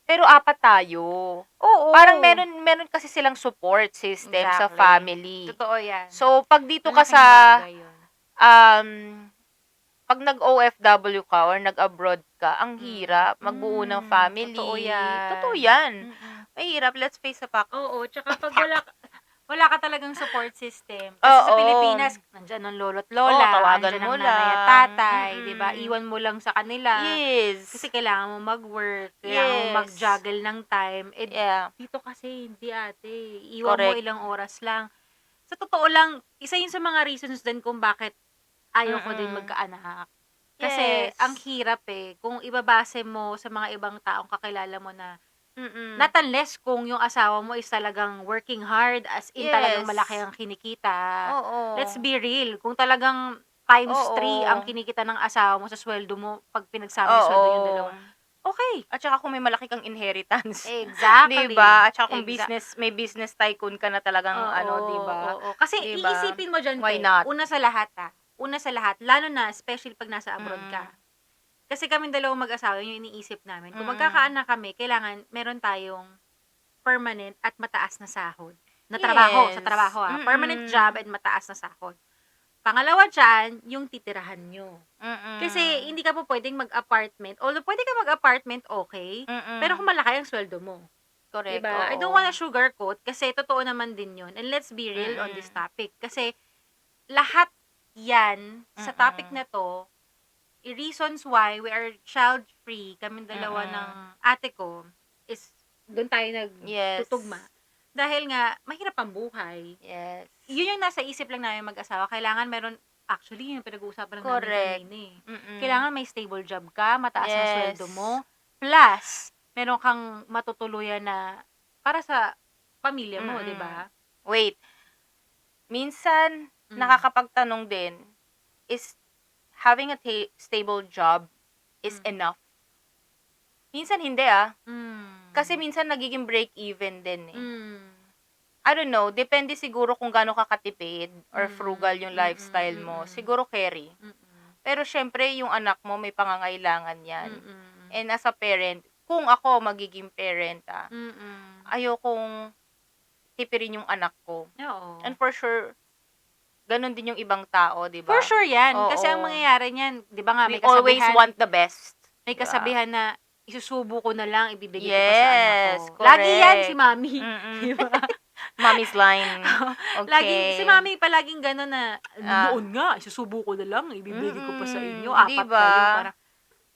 A: Pero 4 tayo.
C: Oo.
A: Parang meron kasi silang support system sa
C: Exactly.
A: family.
C: Totoo yan.
A: So, pag dito ka
B: Malaking
A: sa,
B: bagay yun.
A: pag nag-OFW ka or nag-abroad ka, ang hirap magbuo ng family.
C: Totoo yan.
A: Totoo yan. Mahirap. Let's face the fact.
B: Oo, tsaka pag
C: wala ka talagang support system. Kasi sa
A: Oo.
C: Pilipinas, nandyan ang lolo't lola,
A: Oo, tawagan
C: andyan
A: mo
C: ang nanay at
A: lang.
C: tatay, di ba? Iwan mo lang sa kanila.
A: Yes.
C: Kasi kailangan mo mag-work, kailangan mo
A: Yes.
C: mag-juggle ng time. Eh,
A: Yeah.
B: dito kasi hindi, ate. Iwan mo
A: Correct.
B: ilang oras lang.
C: sa totoo lang, isa yun sa mga reasons din kung bakit ayaw ko din magkaanak. Kasi,
A: Yes.
C: ang hirap eh. Kung ibabase mo sa mga ibang taong kakilala mo na,
A: Not
C: not unless kung yung asawa mo is talagang working hard, as in talagang
A: Yes.
C: malaki ang kinikita.
A: Oo.
C: Let's be real. Kung talagang times
A: Oo.
C: 3 ang kinikita ng asawa mo sa sweldo mo, pag pinagsama yung sweldo yung dalawa, okay.
A: At saka kung may malaki kang inheritance.
C: Exactly.
A: Diba? At saka kung
C: Exact-
A: may business tycoon ka na talagang diba?
C: Oo. Kasi
A: Diba?
C: iisipin mo dyan,
A: Why
C: te,
A: not?
C: una sa lahat, lalo na, especially pag nasa abroad ka. Kasi kaming dalawang mag-asawa, yun yung iniisip namin. Kung magkakaanak kami, kailangan meron tayong permanent at mataas na sahod. Na trabaho,
A: Yes.
C: sa trabaho Permanent job and mataas na sahod. Pangalawa dyan, yung titirahan nyo. Kasi hindi ka po pwedeng mag-apartment. Although pwede ka mag-apartment, okay. Pero kung malaki ang sweldo mo.
A: Correct.
C: Diba? I don't wanna sugarcoat kasi totoo naman din yun. And let's be real on this topic. Kasi lahat yan sa topic na to, reasons why we are child-free, kaming dalawa ng ate ko, is
B: Doon tayo
A: Yes.
B: nagtutugma.
C: dahil nga mahirap ang buhay.
A: Yes.
C: Yun yung nasa isip lang namin mag-asawa. Kailangan meron, actually yun yung pinag-uusapan lang
A: Correct.
C: namin kanina eh.
A: Mm-mm.
C: Kailangan may stable job ka, mataas na
A: Yes.
C: sweldo mo, plus, meron kang matutuluyan na para sa pamilya mo, di ba?
A: Wait. Minsan, nakakapagtanong din, is having a stable job is enough? Minsan hindi Kasi minsan nagiging break-even din eh. I don't know, depende siguro kung gaano ka katipid or frugal yung lifestyle mo. Siguro carry. Pero syempre, yung anak mo may pangangailangan yan. And as a parent, kung ako magiging parent ayokong tipirin yung anak ko.
C: Oo.
A: And for sure, ganun din yung ibang tao, di ba?
C: For sure yan.
A: Oo.
C: Kasi ang mangyayari niyan, di ba nga,
A: We
C: may
A: always
C: kasabihan,
A: want the best.
C: may
A: diba?
C: kasabihan na, isusubo ko na lang, ibibigay ko pa sa anak
A: Yes,
C: ko. Lagi yan
A: correct.
C: si mami. Di ba?
A: Mommy's line. Okay.
C: Laging, si mami palaging gano'n na,
A: Ah.
C: noon nga, isusubo ko na lang, ibibigay ko pa sa inyo,
A: Mm,
C: 4
A: diba?
C: kayo. Parang,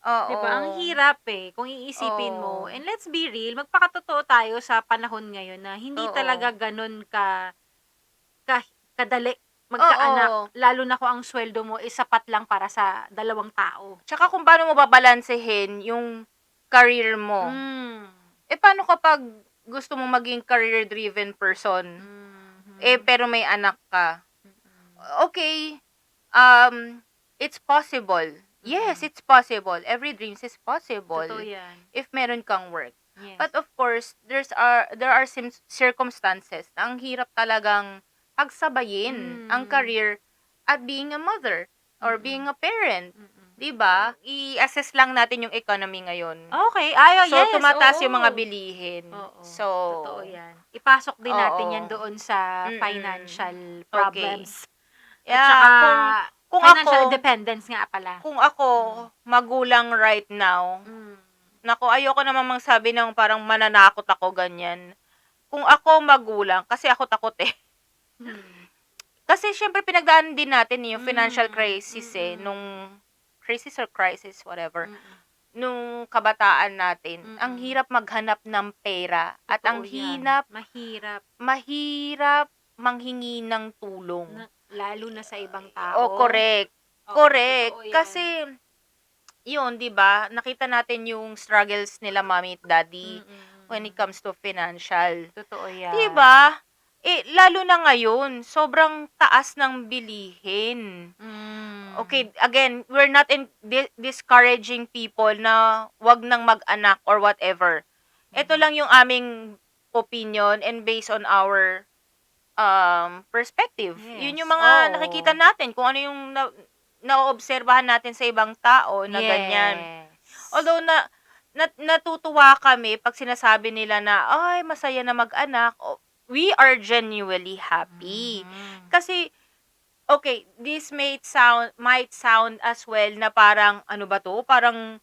A: Oo.
C: diba? Ang hirap eh, kung iisipin mo.
A: Oo.
C: And let's be real, magpakatotoo tayo sa panahon ngayon na hindi
A: Oo.
C: talaga gano'n kadali magkaanak,
A: Oo.
C: lalo na kung ang sweldo mo is sapat lang para sa 2 tao.
A: Tsaka kung paano mo babalansehin yung career mo. Paano kapag gusto mong maging career-driven person, pero may anak ka? Okay, it's possible. Yes, it's possible. Every dreams is possible.
C: Totoo yan.
A: If meron kang work.
C: Yes.
A: But of course, there are circumstances na ang hirap talagang pagsabayin ang career at being a mother or being a parent. 'Di ba? I-assess lang natin yung economy ngayon.
C: Okay,
A: So,
C: yes.
A: tumataas
C: oo.
A: yung mga bilihin.
C: Oo.
A: So,
C: Totoo yan. Ipasok din natin
A: Oo.
C: yan doon sa
A: Mm-mm.
C: financial problems.
A: yeah,
C: At saka,
A: kung
C: financial
A: ako,
C: independence nga pala.
A: kung ako, magulang right now, naku, ayoko naman magsabi ng parang mananakot ako, ganyan. Kung ako magulang, kasi ako takot eh. Kasi syempre pinagdaan din natin yung financial crisis nung crisis or crisis, whatever, nung kabataan natin. Ang hirap maghanap ng pera at ang
C: Totoo yan.
A: mahirap manghingi ng tulong.
C: Lalo na sa ibang tao.
A: Correct.
C: Oo,
A: Correct.
C: totoo yan.
A: Kasi, yun, di ba, nakita natin yung struggles nila mommy at daddy when it comes to financial.
C: Totoo yan.
A: Di ba? Lalo na ngayon, sobrang taas ng bilihin. Okay, again, we're not discouraging people na wag nang mag-anak or whatever. Ito lang yung aming opinion and based on our perspective.
C: Yes.
A: Yun yung mga
C: Oo.
A: nakikita natin, kung ano yung naoobserbahan natin sa ibang tao na ganyan. Although natutuwa kami pag sinasabi nila na, ay, masaya na mag-anak. We are genuinely happy. Kasi, okay, this might sound as well na parang, ano ba to? Parang,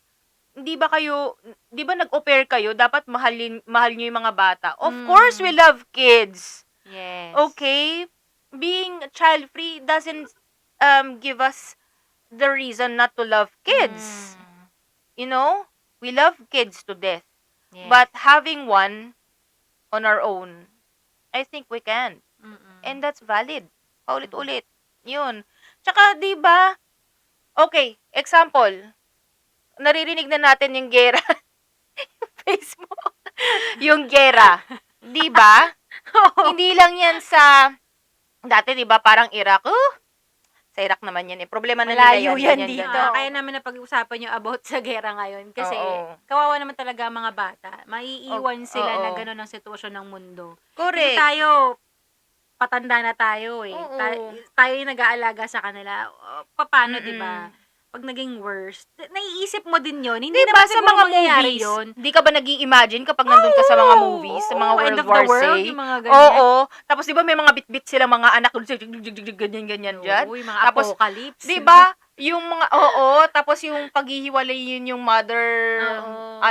A: di ba nag-au pair kayo, dapat mahal nyo yung mga bata. Of course, we love kids.
C: Yes.
A: Okay? Being child-free doesn't give us the reason not to love kids. You know? We love kids to death.
C: Yes.
A: But having one on our own, I think we can. And that's valid. Paulit-ulit. Yun. Tsaka, di ba? Okay, example. Naririnig na natin yung gera. Yung Facebook. Yung gera. Di ba? Hindi lang yan sa, dati, di ba, parang Iraq. Sa Iraq naman yan eh. Problema na nila
C: Malayo
A: yan.
C: yan dito.
A: ganyan.
C: Kaya namin napag-usapan yung about sa gera ngayon. Kasi,
A: Oo.
C: kawawa naman talaga ang mga bata. Maiiwan sila
A: oo.
C: na gano'n ang sitwasyon ng mundo. Kasi
A: Correct.
C: tayo, patanda na tayo eh.
A: Oo.
C: Tayo yung nag-aalaga sa kanila. Paano, di
A: Mm-mm.
C: ba? Pag naging worst, naiisip mo din yun. Hindi
A: Di
C: naman
A: ba sa
C: siguro
A: mga
C: mangyayari
A: movies,
C: yun.
A: di ka ba nag-i-imagine kapag nandun ka sa mga movies, sa mga
C: Oo,
A: World
C: end of
A: War
C: the world,
A: say?
C: yung mga ganyan.
A: Oo. Tapos di ba may mga bit-bit silang mga anak, ganyan-ganyan dyan.
C: Oo, yung mga
A: Tapos,
C: apocalypse.
A: di ba, yung mga, tapos yung paghihiwalayin yung mother,
C: Oo.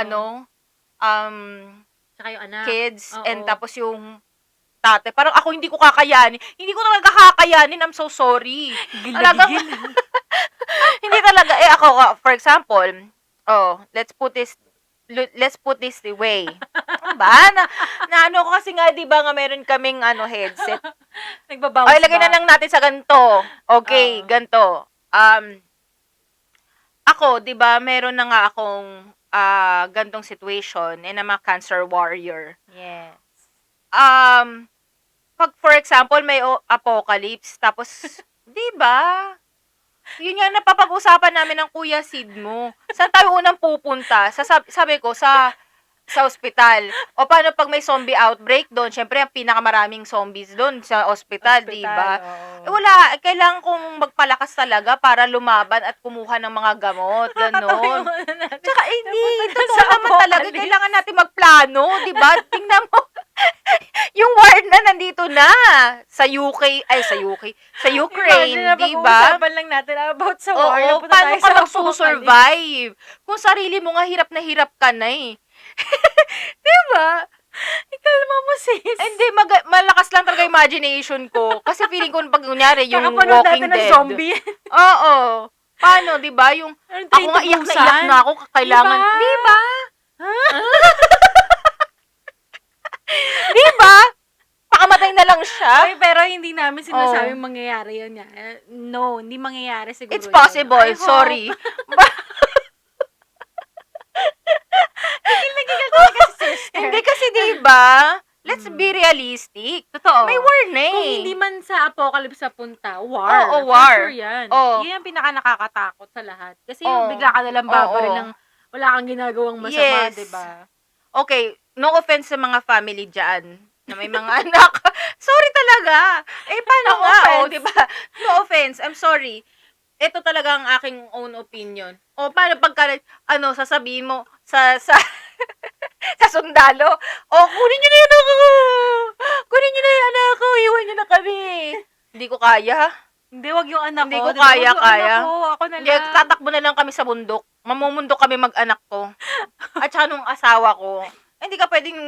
C: Tsaka yung anak.
A: kids,
C: Oo.
A: and tapos yung tate. Parang ako hindi ko kakayanin. Hindi ko talaga kakayanin. I'm so sorry. Talagang, hindi talaga. Ako, for example, let's put this the way. Ba? Na ano ko kasi nga, di ba nga meron kaming headset.
C: Nagbabounce
A: Lagay na lang natin sa ganito. Okay, ganito. Ako, di ba, meron na nga akong gantong situation and I'm a cancer warrior.
C: Yes.
A: Pag for example may apocalypse tapos 'di ba? Yun nga napapag-usapan namin ng Kuya Sid mo. Saan tayo unang pupunta? Sabi ko sa ospital. O paano pag may zombie outbreak doon? Syempre ang pinakamaraming zombies doon sa ospital, 'di ba? Wala, kailangan kong magpalakas talaga para lumaban at kumuha ng mga gamot, gano'n. Tsaka hindi, totoo naman talaga, kailangan natin magplano, di ba? Tingnan mo, yung war na nandito na sa Ukraine, di ba?
C: Pag-usapan lang natin about sa war.
A: Oo,
C: Napunta
A: paano
C: tayo
A: ka
C: sa
A: magsusurvive? Kung sarili mo nga hirap ka na eh. Di ba?
C: Ikalma mo, sis.
A: Hindi, malakas lang talaga imagination ko. Kasi feeling ko pag kunyari, yung
C: Kakapanood
A: Walking
C: natin ng
A: Dead.
C: zombie.
A: Oo. Paano, di ba? Yung, ako nga iyak na iyak na ako, kailangan,
C: Diba?
A: di ba? Di ba? Makamatay na lang siya.
C: Ay, pero hindi namin sinasabing mangyayari yun. No, hindi mangyayari siguro.
A: It's possible.
C: Yun. I hope.
A: Sorry.
C: Nagigil talaga si sister.
A: Hindi kasi, diba? Let's be realistic.
C: Totoo.
A: May war na eh.
C: Kung hindi man sa apocalypse sa punta, war.
A: Oo, war.
C: For sure yan.
A: Oo.
C: Yun ang pinaka nakakatakot sa lahat. Kasi
A: Oo.
C: bigla ka nalang babaril
A: Oo.
C: ng wala kang ginagawang masama,
A: Yes.
C: diba?
A: Okay, no offense sa mga family dyan na may mga anak. Sorry talaga. Paano
C: No
A: nga?
C: offense.
A: Diba? No offense. I'm sorry. Ito talaga ang aking own opinion. Paano pagka, sasabihin mo sa sa sundalo, kunin niyo na yung anak ko. Kunin niyo na yung anak ko. Iwan niyo na kami. Hindi ko kaya.
C: Hindi, wag yung anak
A: Hindi
C: ko.
A: ko kaya.
C: Ako na
A: Hindi,
C: lang.
A: tatakbo na lang kami sa bundok. Mamumundok kami mag-anak ko. At saka nung asawa ko. Hindi ka pwedeng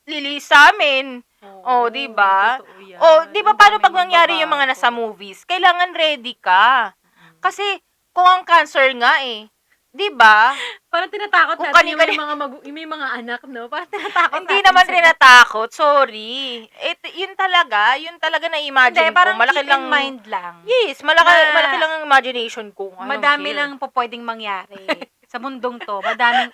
A: lilis sa amin. Di ba?
C: totoo yan.
A: Di ba
C: Ang
A: paano
C: daming
A: pag nangyari yung mga nasa
C: magbabago.
A: movies? Kailangan ready ka. Kasi kung ang cancer nga di ba?
C: Parang tinatakot
A: Kung
C: natin
A: kani-kani-
C: yung mga anak, no? Parang tinatakot
A: Hindi
C: natin
A: naman
C: sila.
A: rin natakot. Sorry. Yun talaga na-imagine
C: Hindi, parang
A: ko. Malaki
C: keep
A: lang.
C: in mind lang.
A: Yes, malaki
C: Na-
A: lang ang imagination ko. I don't
C: Madami
A: care.
C: lang po pwedeng mangyari sa mundong to.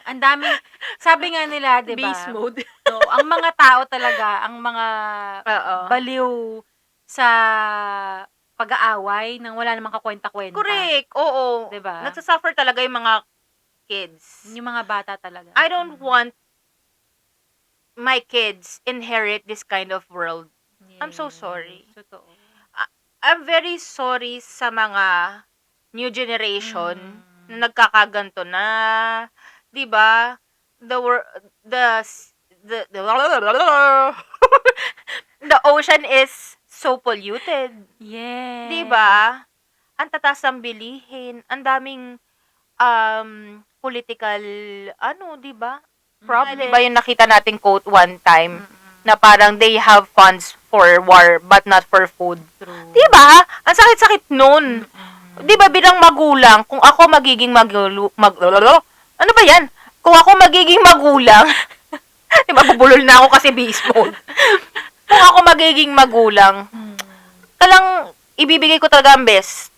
C: Ang daming, sabi nga nila, di ba?
B: Beast mode.
C: No, ang mga tao talaga, ang mga
A: Oo.
C: baliw sa pag-aaway nang wala namang kakwenta-kwenta.
A: Correct. Oo.
C: Diba?
A: Nagsasuffer talaga yung mga kids.
C: Yung mga bata talaga.
A: I don't want my kids inherit this kind of world. I'm so sorry.
C: Totoo.
A: I'm very sorry sa mga new generation
C: Mm.
A: na nagkakaganto na, 'di ba? The the ocean is so polluted.
C: Yes.
A: 'Di ba? Ang tataas ng bilihin, ang daming political 'di ba? Problem. 'Di ba yung nakita nating quote one time na parang they have funds for war but not for food.
C: True.
A: 'Di ba? Ang sakit-sakit nun. 'Di ba bilang magulang, kung ako magiging ano ba 'yan? Kung ako magiging magulang, 'di ba bubulol na ako kasi beast mode. Kung ako magiging magulang, talang ibibigay ko talaga ang best.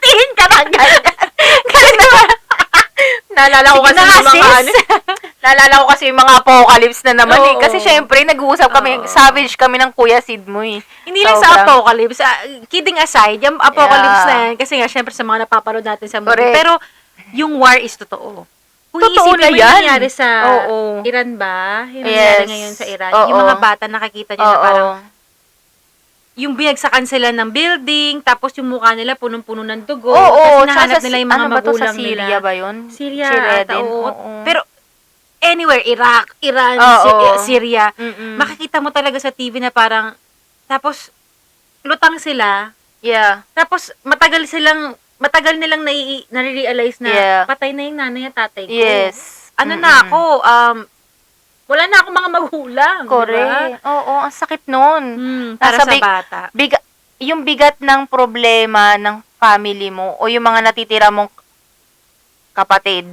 A: Tingin ka lang ganyan. Ganyan naman. Naalala ko kasi yung mga naalala ko kasi yung mga apocalypse na naman
C: Oo.
A: Kasi syempre, nag-uusap kami,
C: Oo.
A: savage kami ng Kuya Sid mo
C: Hindi lang sa
A: Sobrang-
C: apocalypse. Kidding aside, yung apocalypse
A: Yeah.
C: na yan, kasi nga, syempre sa mga napapanood natin sa movie.
A: Correct.
C: Pero, yung war is totoo. Kung
A: Totoo
C: iisipin
A: na
C: mo
A: yan.
C: yung nangyari sa
A: Oo.
C: Iran ba? Yung nangyari
A: Yes.
C: ngayon sa Iran.
A: Oo.
C: Yung mga bata, nakakita niya na
A: Oo.
C: parang, yung binagsakan sila ng building, tapos yung mukha nila punong-puno ng dugo.
A: Oo,
C: kasi nahanap
A: sa-
C: nila yung mga
A: ano ba to,
C: magulang
A: sa Syria
C: nila.
A: ba yun?
C: Syria, ata,
A: din.
C: oo.
A: Oo.
C: Pero, anywhere, Iraq, Iran,
A: Oo.
C: Syria,
A: Mm-mm.
C: makikita mo talaga sa TV na parang, tapos, lutang sila,
A: Yeah.
C: tapos, matagal nilang nare-realize na,
A: Yeah.
C: patay na yung nanay at tatay ko.
A: Yes.
C: Ano na ako, wala na akong mga magulang.
A: Correct. Oo, ang sakit nun.
C: Para
A: Nasa
C: sa bata.
A: Yung bigat ng problema ng family mo o yung mga natitira mong kapatid,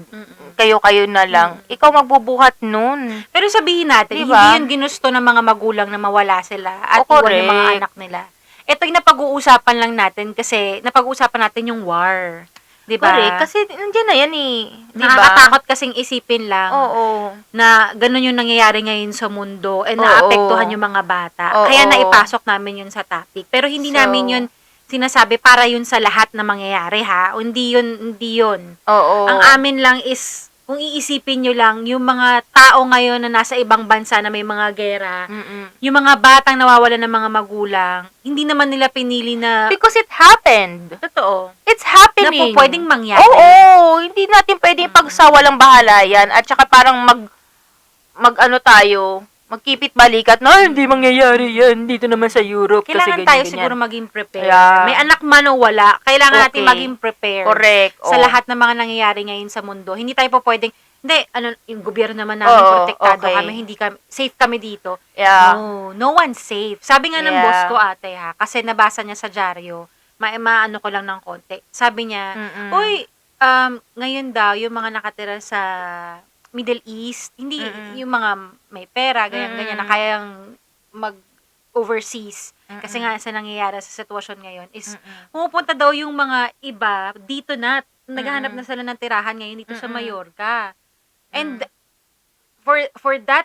A: kayo-kayo na lang, ikaw magbubuhat nun.
C: Pero sabihin natin,
A: Diba?
C: hindi yun ginusto ng mga magulang na mawala sila at
A: O,
C: iwan yung mga
A: correct.
C: anak nila. Ito yung napag-uusapan lang natin kasi napag-uusapan natin yung war. Diba?
A: Correct. Kasi nandiyan na yan Diba?
C: Nakakatakot kasing isipin lang
A: Oo.
C: na ganun yung nangyayari ngayon sa mundo and
A: Oo.
C: naapektuhan yung mga bata.
A: Oo.
C: Kaya naipasok namin yun sa topic. Pero hindi
A: So,
C: namin yun sinasabi para yun sa lahat na mangyayari ha. O, hindi yun.
A: Oo.
C: Ang amin lang is, kung iisipin nyo lang, yung mga tao ngayon na nasa ibang bansa na may mga gera,
A: Mm-mm.
C: yung mga batang nawawalan ng mga magulang, hindi naman nila pinili na,
A: Because it happened.
C: totoo,
A: It's
C: na
A: happening.
C: po pwedeng mangyari.
A: Oo, hindi natin pwedeng pagsawalang bahala yan. At saka parang magkipit balikat na, hindi mangyayari yan dito naman sa Europe.
C: Kailangan
A: kasi
C: tayo
A: ganyan,
C: siguro
A: ganyan.
C: maging prepared.
A: Yeah.
C: May anak man o wala, kailangan natin
A: Okay.
C: maging prepared.
A: Correct.
C: Sa
A: Oo.
C: lahat ng mga nangyayari ngayon sa mundo. Hindi tayo po pwedeng, yung gobyerno naman namin,
A: Oo,
C: protektado
A: okay.
C: kami, safe kami dito.
A: Yeah.
C: No one's safe. Sabi nga ng
A: Yeah.
C: boss ko ate ha, kasi nabasa niya sa dyaryo, maano ko lang ng konti. Sabi niya,
A: Mm-mm.
C: uy, ngayon daw, yung mga nakatira sa Middle East, hindi
A: Mm-mm.
C: yung mga may pera, ganyan-ganyan, na
A: Mm-mm.
C: kayang mag-overseas. Kasi
A: Mm-mm.
C: nga, sa nangyayari sa sitwasyon ngayon is,
A: Mm-mm.
C: pumupunta daw yung mga iba dito na, naghahanap
A: Mm-mm.
C: na sila ng tirahan ngayon dito sa
A: Mm-mm.
C: Mallorca. And, for that,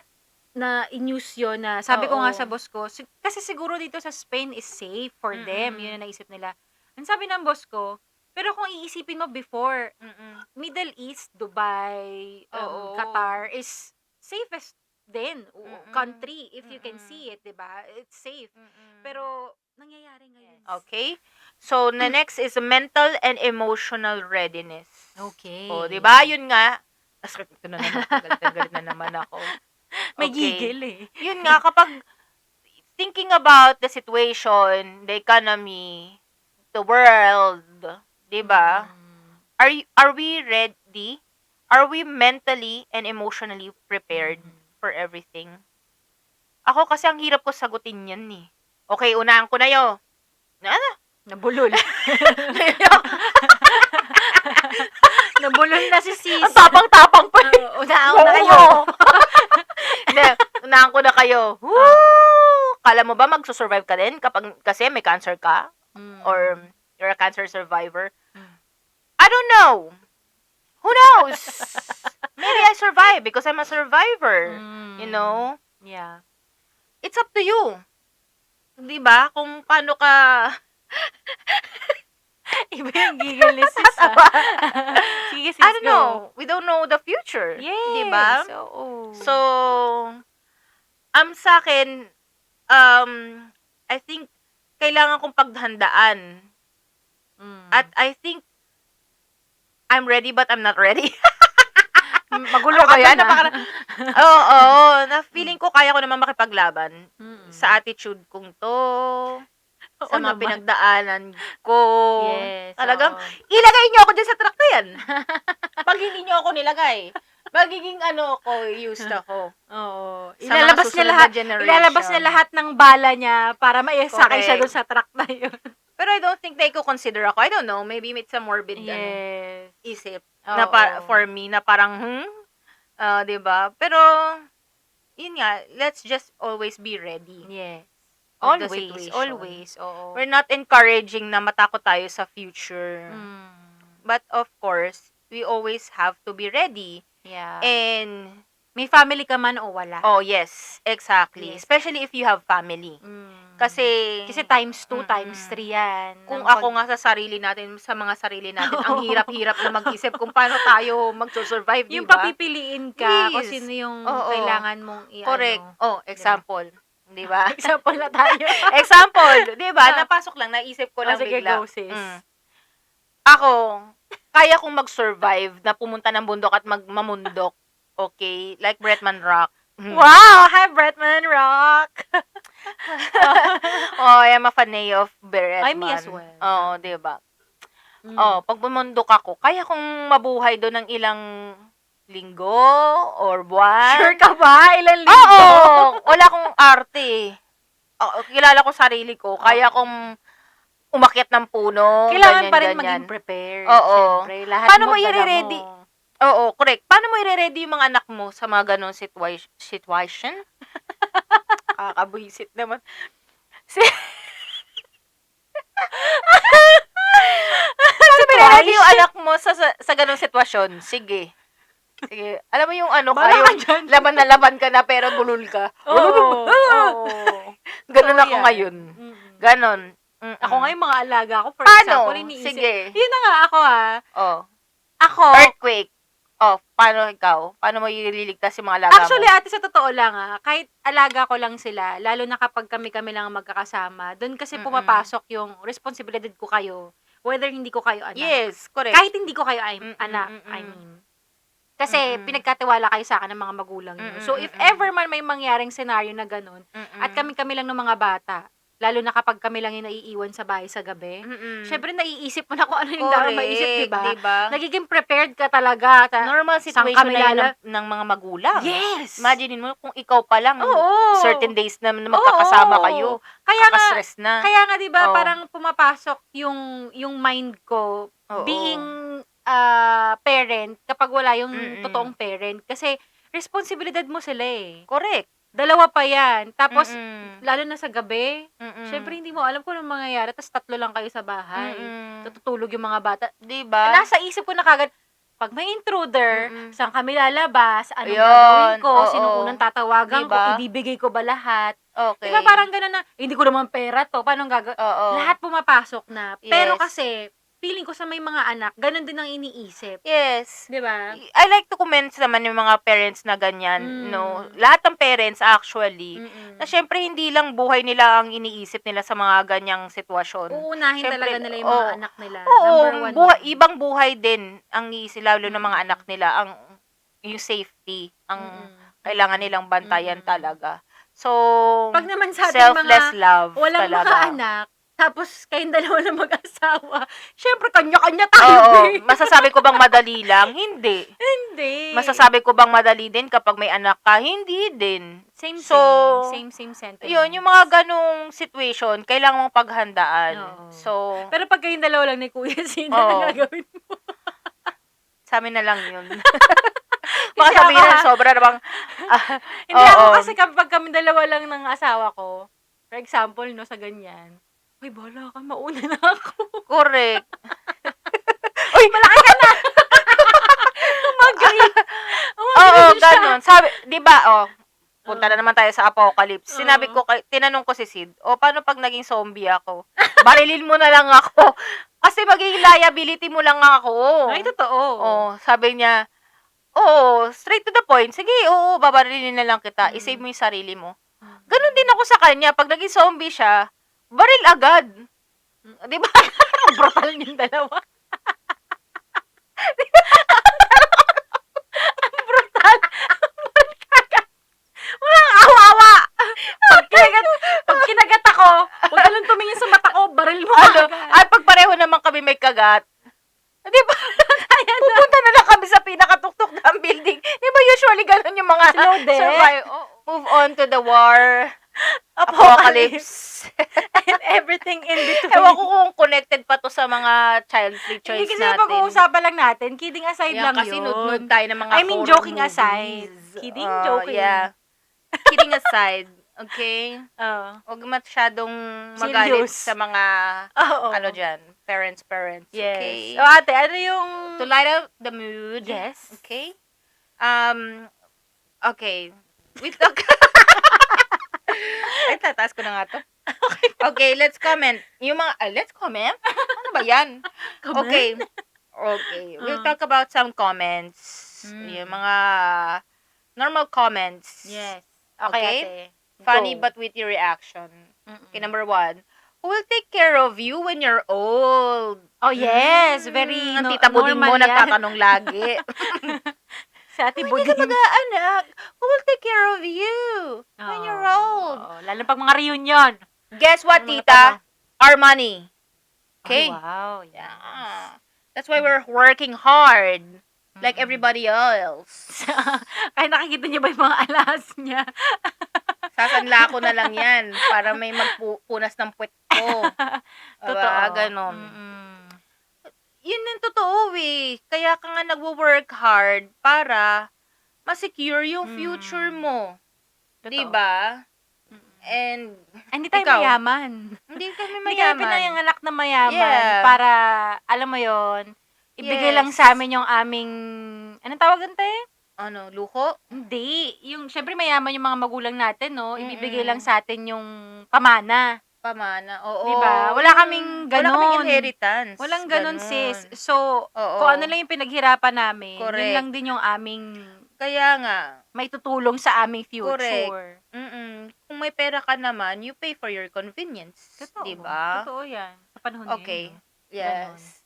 C: na in-news yun, na sabi ko nga
A: Oo.
C: sa boss ko, kasi siguro dito sa Spain is safe for them,
A: Mm-mm.
C: yun ang naisip nila. Ang sabi ng boss ko, pero kung iisipin mo before,
A: Mm-mm.
C: Middle East, Dubai,
A: Oo.
C: Qatar is safest din
A: Mm-mm.
C: country if you can
A: Mm-mm.
C: see it, 'di ba? It's safe.
A: Mm-mm.
C: Pero nangyayari ngayon.
A: Okay? So, the next is mental and emotional readiness.
C: Okay.
A: O, di ba? Yun nga. Ito na naman. Galit na naman ako.
C: May
A: Okay.
C: gigil eh.
A: Yun nga, kapag thinking about the situation, the economy, the world, di ba? Are we ready? Are we mentally and emotionally prepared for everything? Ako kasi ang hirap ko sagutin yan eh. Okay, unahan ko na yun.
C: Nabulol. Nabulol na si sis.
A: Ang tapang-tapang pa eh.
C: Unahan na kayo.
A: Hindi, unahan ko na kayo. Woo! Kala mo ba magsusurvive ka din kasi may cancer ka? Or you're a cancer survivor? I don't know. Who knows? Maybe I survive because I'm a survivor. You know?
C: Yeah.
A: It's up to you. 'Di ba? Kung paano ka
C: Iba yung gigil ni sis. Sige, sis,
A: I don't
C: go.
A: know. We don't know the future.
C: Yes.
A: 'Di ba?
C: Oo.
A: So, sa akin, I think kailangan kong paghandaan. At I think I'm ready but I'm not ready.
C: Magulo
A: Ano
C: ka
A: ba yan?
C: na.
A: Oo, na feeling ko kaya ko naman makipaglaban sa attitude kong to, sa mga
C: naman.
A: pinagdaanan ko.
C: Yes.
A: Talagang,
C: oo.
A: ilagay niyo ako dyan sa truck na yan. Pag hindi niyo ako nilagay, magiging used ako.
C: Oo.
A: Sa mga susunod na generation.
C: Ilalabas niya lahat ng bala niya para maisakay siya
A: Correct.
C: doon sa truck na yun.
A: Pero I don't think they could consider ako. I don't know, maybe it's a morbid
C: Yes.
A: isip.
C: Oo.
A: Na for me, na parang, 'di ba? Pero, yun nga, let's just always be ready.
C: Yes.
A: Of the
C: Always,
A: situation.
C: always. Oo.
A: We're not encouraging na matakot tayo sa future. But of course, we always have to be ready.
C: Yeah.
A: And,
C: May family ka man o wala.
A: oh yes, exactly.
C: Yes.
A: Especially if you have family. Kasi
C: times 2, times 3 yan.
A: kung ako nga sa sarili natin, sa mga sarili natin, ang hirap-hirap na mag-isip kung paano tayo magsusurvive, di
C: yung
A: ba?
C: papipiliin ka kung
A: Yes.
C: sino yung
A: Oo.
C: kailangan mong
A: Correct. Oh, example. Di ba?
C: Example na tayo.
A: Example, di ba? Napasok lang, naisip ko lang
C: sige,
A: bigla.
C: go, sis.
A: Ako, kaya kong mag-survive na pumunta ng bundok at mamundok. Okay? Like Bretman Rock.
C: Wow! Hi, Bretman Rock!
A: Oh, I am a fan of Bretman.
C: Ay, me as well.
A: Oo, di ba? Oh, pag bumundok ako, kaya kong mabuhay doon ng ilang linggo or buwan.
C: Sure ka ba? Ilan linggo?
A: Oo! Wala akong arte. Kilala ko sarili ko. Kaya kong umakyat ng puno.
C: Kailangan pa rin
A: ganyan.
C: maging prepared.
A: Oo.
C: Siyempre, lahat
A: Paano mo
C: dala
A: i-ready? Oo, correct. Paano mo i-ready yung mga anak mo sa mga ganong situation? Kakabwisit naman. Paano mo i-ready yung anak mo sa ganong sitwasyon? Sige. Alam mo yung laban na laban ka na pero bulol ka.
C: Oo.
A: Ganon ako
C: yan.
A: ngayon. Ganon.
C: Ako nga yung mga alaga ko, for
A: Paano?
C: example, iniisip.
A: Sige.
C: Yun na nga ako
A: Oh.
C: Ako,
A: Earthquake. Oh, paano ikaw? Paano mo ililigtas yung mga alaga
C: actually,
A: mo?
C: ate, sa totoo lang kahit alaga ko lang sila, lalo na kapag kami lang ang magkakasama, doon kasi pumapasok yung responsibilidad ko kayo, whether hindi ko kayo anak.
A: Yes, correct.
C: Kahit hindi ko kayo anak, I mean. Kasi pinagkatiwala kayo sa akin ng mga magulang niyo. So, if ever man may mangyaring scenario na ganun, at kami lang ng mga bata, lalo na kapag kami lang yung naiiwan sa bahay sa gabi, syempre naiisip mo na kung ano yung dapat maisip, diba? Nagiging prepared ka talaga.
A: Normal situation na yun ng mga magulang.
C: Yes!
A: Imagine mo kung ikaw pa lang,
C: Oo.
A: certain days na magkakasama
C: Oo.
A: kayo,
C: Kaya nga,
A: stress na.
C: kaya nga 'di ba
A: Oo.
C: parang pumapasok yung mind ko
A: Oo.
C: being parent kapag wala yung
A: Mm-mm.
C: totoong parent. Kasi, responsibilidad mo sila eh.
A: Correct.
C: Dalawa pa yan. Tapos,
A: Mm-mm.
C: lalo na sa gabi,
A: Mm-mm.
C: syempre hindi mo alam kung anong mangyayari, tapos 3 lang kayo sa bahay.
A: Mm-mm.
C: Tutulog yung mga bata.
A: Diba?
C: Nasa isip ko na kagad, pag may intruder,
A: Mm-mm.
C: saan kami lalabas, anong
A: Ayun,
C: gagawin ko,
A: oo.
C: sinong unang tatawagan ko,
A: Diba?
C: ibibigay ko ba lahat?
A: Okay.
C: Diba parang gano'n na, hindi ko naman pera to, paano gagawin?
A: Oo.
C: Lahat pumapasok na. Pero
A: Yes.
C: kasi, feeling ko sa may mga anak, ganun din ang iniisip.
A: Yes.
C: Diba?
A: I like to comment naman yung mga parents na ganyan, no? Lahat ng parents actually,
C: Mm-mm.
A: na syempre hindi lang buhay nila ang iniisip nila sa mga ganyang sitwasyon.
C: Uunahin
A: Syempre,
C: talaga nila yung mga
A: oo.
C: anak nila.
A: Oo,
C: Number 1 yan.
A: ibang buhay din ang iisip lalo ng mga anak nila, ang yung safety, ang kailangan nilang bantayan talaga. So,
C: Pag naman sa ating
A: selfless
C: mga
A: love
C: walang
A: talaga.
C: mga anak, tapos kayong dalawa na mag-asawa, syempre kanya-kanya tayo.
A: Oo,
C: eh.
A: masasabi ko bang madali lang? Hindi.
C: Hindi.
A: Masasabi ko bang madali din kapag may anak ka? Hindi din.
C: Same
A: So,
C: same sentiment.
A: Yun, yung mga ganong situation, kailangan mong paghandaan.
C: Oo.
A: So,
C: Pero pag kayong dalawa lang ni Kuya, sino
A: Oo.
C: na gagawin mo?
A: sa amin na lang yun.
C: Kasi
A: Baka sabihin
C: ako,
A: na sobra namang,
C: Hindi ako
A: oo.
C: kasi kapag kami dalawa lang ng asawa ko, for example, no, sa ganyan, uy, bahala ka, mauna na ako.
A: Correct.
C: Uy, malaki ka na! Umagay.
A: Oo, ganun. Sabi, di ba, punta na naman tayo sa apocalypse. Sinabi ko, tinanong ko si Sid, paano pag naging zombie ako? Barilin mo na lang ako. Kasi magiging liability mo lang ako.
C: Ay, totoo.
A: Sabi niya, straight to the point. Sige, babarilin na lang kita. I-save mo yung sarili mo. Ganon din ako sa kanya. Pag naging zombie siya, baril agad. Di ba?
C: Brutal yung dalawa. Ang brutal. Walang awa-awa. Pag kinagat ako, huwag ka lang tumingin sa mata ko, baril mo agad.
A: At pag pareho naman kami may kagat, di ba? Pupunta na lang kami sa pinakatuktok ng building. Di ba usually ganun yung mga
C: Slow death.
A: survive? Move on to the war. Apocalypse.
C: And everything in between.
A: Ewan ko kung connected pa to sa mga child-free choice
C: Hindi kasi
A: natin.
C: pag-uusapan lang natin, kidding aside
A: Yan,
C: lang
A: kasi
C: yun.
A: nudnud tayo ng mga
C: I mean,
A: horror
C: joking
A: movies.
C: aside. Kidding, joking.
A: Yeah. Kidding aside. Okay? Huwag masyadong magalit
C: Serious.
A: sa mga,
C: Oo.
A: dyan, parents.
C: Yes.
A: Okay?
C: O ate, ano yung...
A: To light up the mood.
C: Yes.
A: Okay? Okay. We talk... Ay, tataas ko na nga to. Okay, let's comment. Yung mga, let's comment? Ano ba yan?
C: Comment?
A: Okay. We'll talk about some comments. Yung mga normal comments.
C: Yes.
A: Okay?
C: Okay, ate.
A: Funny
C: Go.
A: but witty reaction. Okay, number 1. Who will take care of you when you're old?
C: Oh, yes. Very
A: Ang tita Buding mo
C: normal yan.
A: nagtatanong lagi.
C: Sa ate
A: Hindi ka
C: Buding.
A: mag-aanak. Who will take care of you when you're old?
C: Oo, lalo pag mga reunion.
A: Guess what,
C: Ano mga
A: tita? Our money. Okay?
C: Ay, wow.
A: Yeah. That's why we're working hard. Like everybody else.
C: Kaya nakikita niyo ba yung mga alas niya?
A: Sasanla ko na lang yan para may magpunas ng puwet ko.
C: Totoo.
A: Ganon.
C: Mm-mm.
A: Yun yung totoo eh. Kaya ka nga nagwo-work hard para ma-secure yung future mo.
C: Totoo.
A: Diba? And,
C: Hindi tayo
A: ikaw?
C: mayaman.
A: hindi kami
C: Hindi kayo
A: mayaman.
C: pinanganak na mayaman
A: Yeah.
C: para, alam mo yon, ibigay
A: Yes.
C: lang sa amin yung aming, anong tawag te?
A: Ano, luho?
C: Hindi. Yung, syempre mayaman yung mga magulang natin, no? Ibibigay
A: Mm-mm.
C: lang sa atin yung pamana.
A: Pamana. Oo.
C: Diba? Wala kaming
A: Wala kaming
C: ganon.
A: inheritance.
C: Walang ganun,
A: Ganon.
C: sis. So,
A: Oo.
C: kung ano lang yung pinaghirapan namin,
A: Correct.
C: yun lang din yung aming
A: Kaya nga.
C: may tutulong sa aming future.
A: Correct. Kung may pera ka naman, you pay for your convenience.
C: Totoo.
A: Diba?
C: Totoo yan. Sa panahon
A: Okay.
C: ngayon.
A: Yes.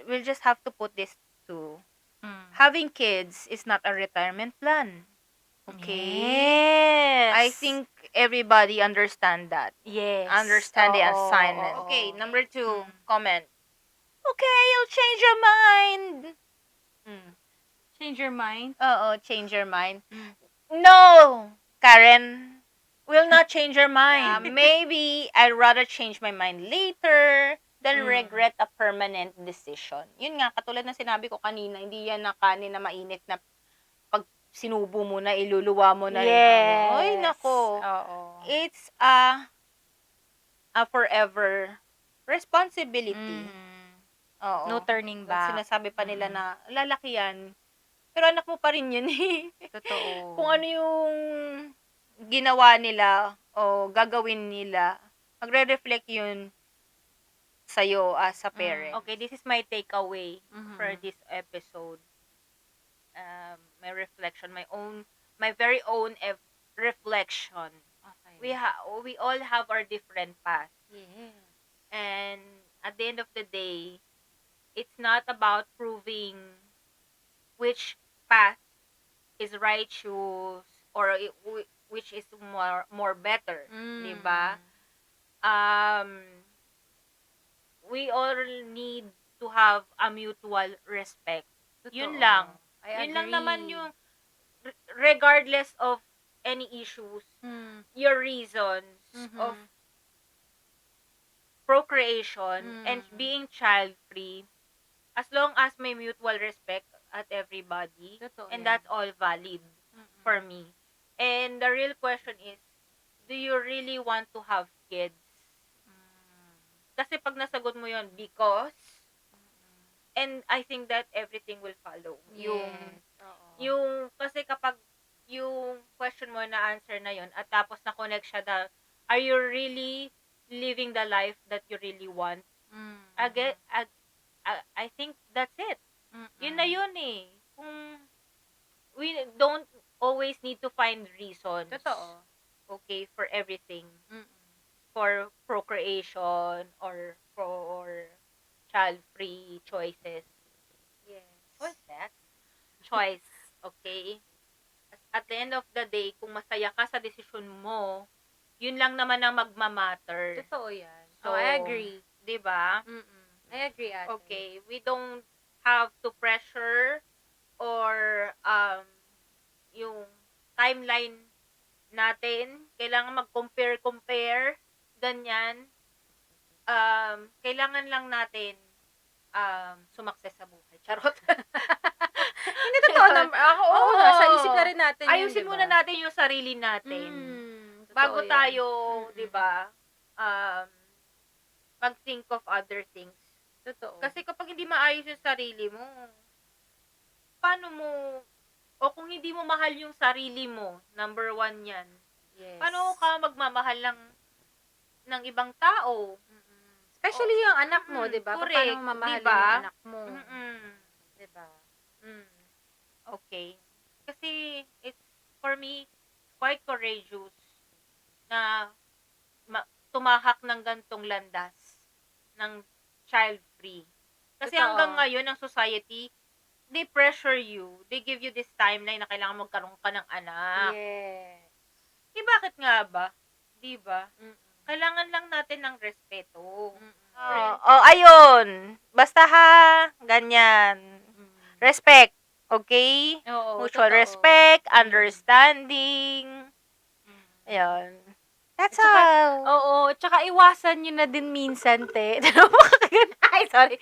A: We'll just have to put this to
C: Mm.
A: having kids is not a retirement plan. Okay?
C: Yes.
A: I think everybody understand that.
C: Yes.
A: Understand the
C: Oo,
A: assignment.
C: oo.
A: Okay, number 2,
C: Mm.
A: comment. Okay, you'll change your mind.
C: Change your mind?
A: Oo, change your mind.
C: Mm.
A: No, Karen, will not change your mind. Maybe I'd rather change my mind later than regret a permanent decision. Yun nga, katulad ng sinabi ko kanina, hindi yan na kanin na mainit na pag sinubo mo na, iluluwa mo na.
B: Yes.
A: Ay, nako.
B: Oo.
A: It's a forever responsibility. Oo.
B: No turning back.
A: Sinasabi pa nila na lalaki yan. Pero anak mo pa rin yun eh.
B: Totoo.
A: Kung ano yung ginawa nila o gagawin nila, magre-reflect yun sa'yo as a parent.
C: Okay, this is my takeaway
B: Mhm.
C: for this episode. My reflection, my very own reflection.
B: Okay.
C: We all have our different paths.
B: Yes.
C: And at the end of the day, it's not about proving which path is righteous or which is more better, di ba? We all need to have a mutual respect. Yun lang. Yun lang naman yung regardless of any issues, your reasons of procreation and being child-free, as long as may mutual respect at everybody, and that's all valid for me. And the real question is, do you really want to have kids? Kasi pag nasagot mo yon because, and I think that everything will follow. Yung, kasi kapag yung question mo na answer na yon at tapos na-connect siya are you really living the life that you really want? I think that's it. Yun na yun eh. Kung we don't always need to find reasons.
B: Totoo.
C: Okay, for everything. For procreation or for child-free choices.
B: Yes.
C: What's that? Choice. Okay? At the end of the day, kung masaya ka sa desisyon mo, yun lang naman ang magmamatter.
B: Totoo yan.
C: So,
B: I agree.
C: Diba?
B: I agree, ate.
C: Okay, we don't have to pressure or yung timeline natin, kailangan mag-compare, ganyan. Kailangan lang natin sumakses sa buhay. Charot.
B: Hindi totoo naman. Oo, nasa isip na rin natin yun,
C: Ayusin
B: diba?
C: muna natin yung sarili natin. Bago
B: Totoo yan.
C: tayo, di ba, mag-think of other things.
B: Totoo.
C: Kasi kapag hindi maayos yung sarili mo, paano mo, o kung hindi mo mahal yung sarili mo, number 1 yan,
B: yes.
C: paano ka magmamahal ng ibang tao?
B: Especially yung anak mo, di ba?
C: Correct.
B: Paano mo mamahalin
C: Diba?
B: yung anak mo? Di ba?
C: Okay. Kasi, it's, for me, quite courageous na tumahak ng gantong landas ng child-free. Kasi
B: Totoo.
C: hanggang ngayon, ang society, they pressure you. They give you this timeline na kailangan magkaroon ka ng anak.
B: Yes.
C: Bakit nga ba? Di ba? Kailangan lang natin ng respeto.
A: Ayun. Basta ha, ganyan. Respect. Okay?
B: Oo,
A: Mutual
B: totoo.
A: respect, understanding. Ayun. That's all.
B: Oo, tsaka iwasan nyo na din minsan, te. Ay, sorry.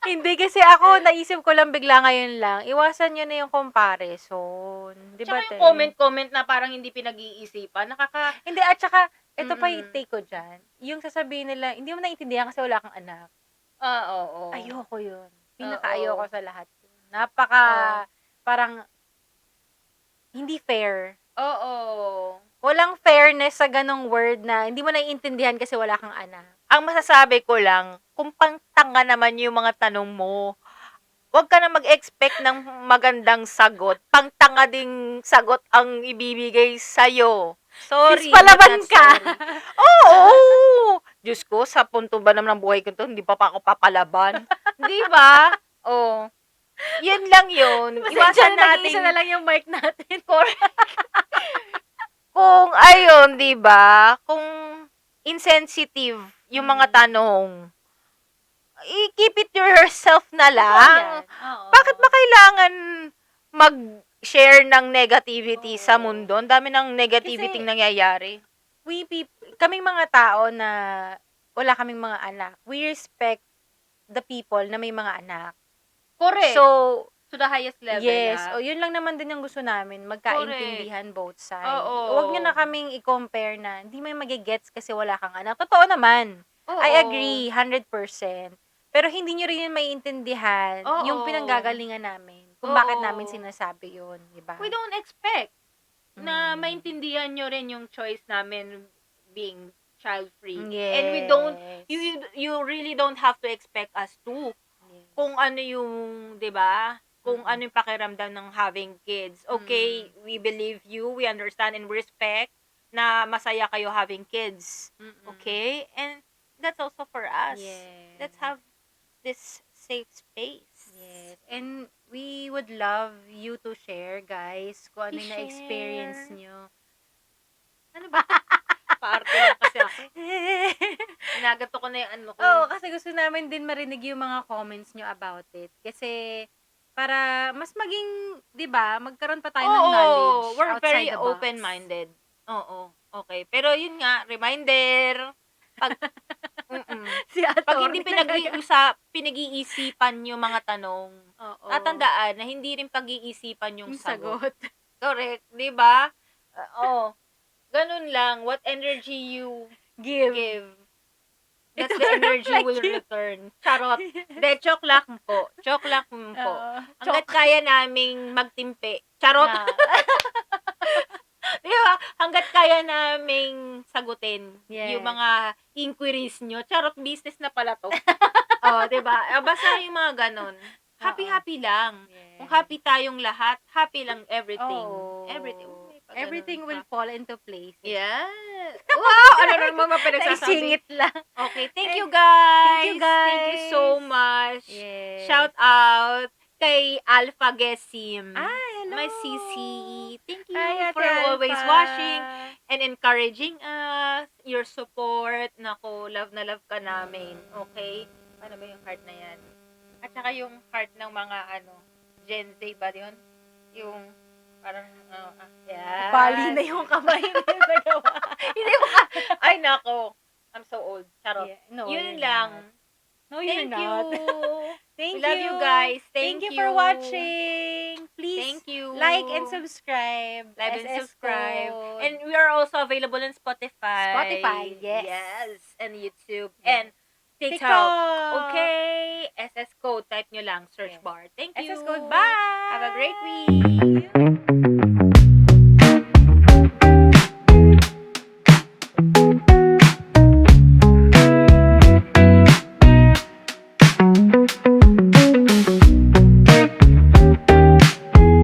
B: Hindi, kasi ako, naisip ko lang bigla ngayon lang, iwasan nyo na yung comparison. Di ba,
C: Tsaka
B: te?
C: yung comment na parang hindi pinag-iisipan,
B: Hindi, at tsaka, ito pa yung take ko dyan. Yung sasabihin nila, hindi mo naiintindihan kasi wala kang anak.
C: oo.
B: Ayoko yun.
C: Oo.
B: Pinaka-ayoko sa lahat. Napaka, parang, hindi fair.
C: Oo.
B: Walang fairness sa ganong word na hindi mo naiintindihan kasi wala kang anak.
A: Ang masasabi ko lang, kung pangtanga naman yung mga tanong mo, huwag ka na mag-expect ng magandang sagot. Pangtanga ding sagot ang ibibigay sa'yo. Sorry.
B: Sis, palaban
A: not
B: ka.
A: sorry. Oo. Diyos ko, sa punto ba naman ng buhay ko to, hindi pa ako papalaban. Di ba? Oh. Yan lang yun. Iwasan
B: Nag-iisa na
A: natin.
B: lang yung mic natin.
A: Kung, ayun, di ba? Kung insensitive yung mga tanong, i-keep it to yourself na lang. Bakit ba kailangan mag-share ng negativity sa mundo? Ang dami ng negativity
B: Kasi,
A: nangyayari.
B: kaming mga tao na wala kaming mga anak. We respect the people na may mga anak.
C: Correct.
B: So,
C: to the highest level.
B: yes. O, yun lang naman din yung gusto namin. Magkaintindihan both sides.
C: Oo.
B: Huwag nyo na kaming i-compare na hindi mo magigets kasi wala kang anak. Totoo naman.
C: Oo.
B: I agree, 100%. Pero hindi nyo rin yun maiintindihan
C: Oo.
B: yung pinanggagalingan namin. Kung
C: Oo.
B: bakit namin sinasabi yun. Diba?
C: We don't expect na
B: Mm.
C: maintindihan nyo rin yung choice namin being child-free.
B: Yes.
C: And we don't, you really don't have to expect us to.
B: Yes.
C: Kung ano yung, di ba? Kung
B: Mm.
C: ano yung pakiramdam ng having kids. Okay, we believe you, we understand and we respect na masaya kayo having kids.
B: Mm-mm.
C: Okay? And that's also for us.
B: Yes.
C: Let's have this safe space.
B: Yes. And we would love you to share, guys, kung ano yung
C: I-share.
B: na-experience nyo.
C: Ano ba? Paarte lang kasi ako. Inagato ko na yung ano ko.
B: Oo, kasi gusto namin din marinig yung mga comments nyo about it. Kasi, para mas maging, di ba, magkaroon pa tayo ng knowledge
C: we're
B: outside
C: very
B: the box.
C: open-minded. Oo, okay. Pero yun nga, reminder, pag,
B: Si Ate
C: pag
B: Orly
C: hindi pinag-iisipan yung mga tanong,
B: Oo.
C: tatandaan na hindi rin pag-iisipan yung
B: Yung
C: sagot.
B: sagot.
C: Correct, di ba? Ganun lang. What energy you give, that's
B: Ito
C: the energy
B: like
C: will
B: you.
C: return. Charot. De, joke lang po. Joke lang po.
B: Oo.
C: Hanggat kaya naming magtimpe. Charot.
B: Na.
C: Di ba? Hanggat kaya naming sagutin
B: Yes.
C: yung mga inquiries nyo. Charot, business na pala to. Di ba? Basta yung mga ganun. Happy-happy lang.
B: Yes.
C: Kung happy tayong lahat, happy lang everything.
B: Oo.
C: Everything.
B: Everything will fall into place.
C: Yes. Wow! Ano naman mapinagsasabi?
B: Naisingit lang.
C: Okay, thank you guys.
B: Thank you, guys.
C: Thank you so much.
B: Yes.
C: Shout out kay Alpha Gesim.
B: Ay, hello.
C: My CC. Thank you
B: Ay, Ate
C: for always
B: Alpha.
C: watching and encouraging us. Your support. Nako, love na love ka namin. Okay? Ano ba yung heart na yan? At saka yung heart ng mga Gen Z ba yun? Yung parang, yan.
B: Bali na yung kamay na yung nagawa.
C: Hindi mo ay, nako. I'm so old. Charot.
B: Yeah. No,
C: Yun
B: you're
C: lang.
B: not. No, you're
C: Thank
B: not.
C: you.
B: Thank
C: We love you guys. Thank
B: you
C: you.
B: for watching. Please
C: Thank you.
B: like and subscribe.
C: Like and
B: SS
C: subscribe.
B: code.
C: And we are also available on Spotify.
B: Spotify, yes.
C: Yes. And YouTube.
B: Yes.
C: And TikTok.
B: TikTok.
C: Okay. SS code. Type nyo lang. Search
B: Yes.
C: bar. Thank you.
B: SS code. Bye.
C: Have a great week.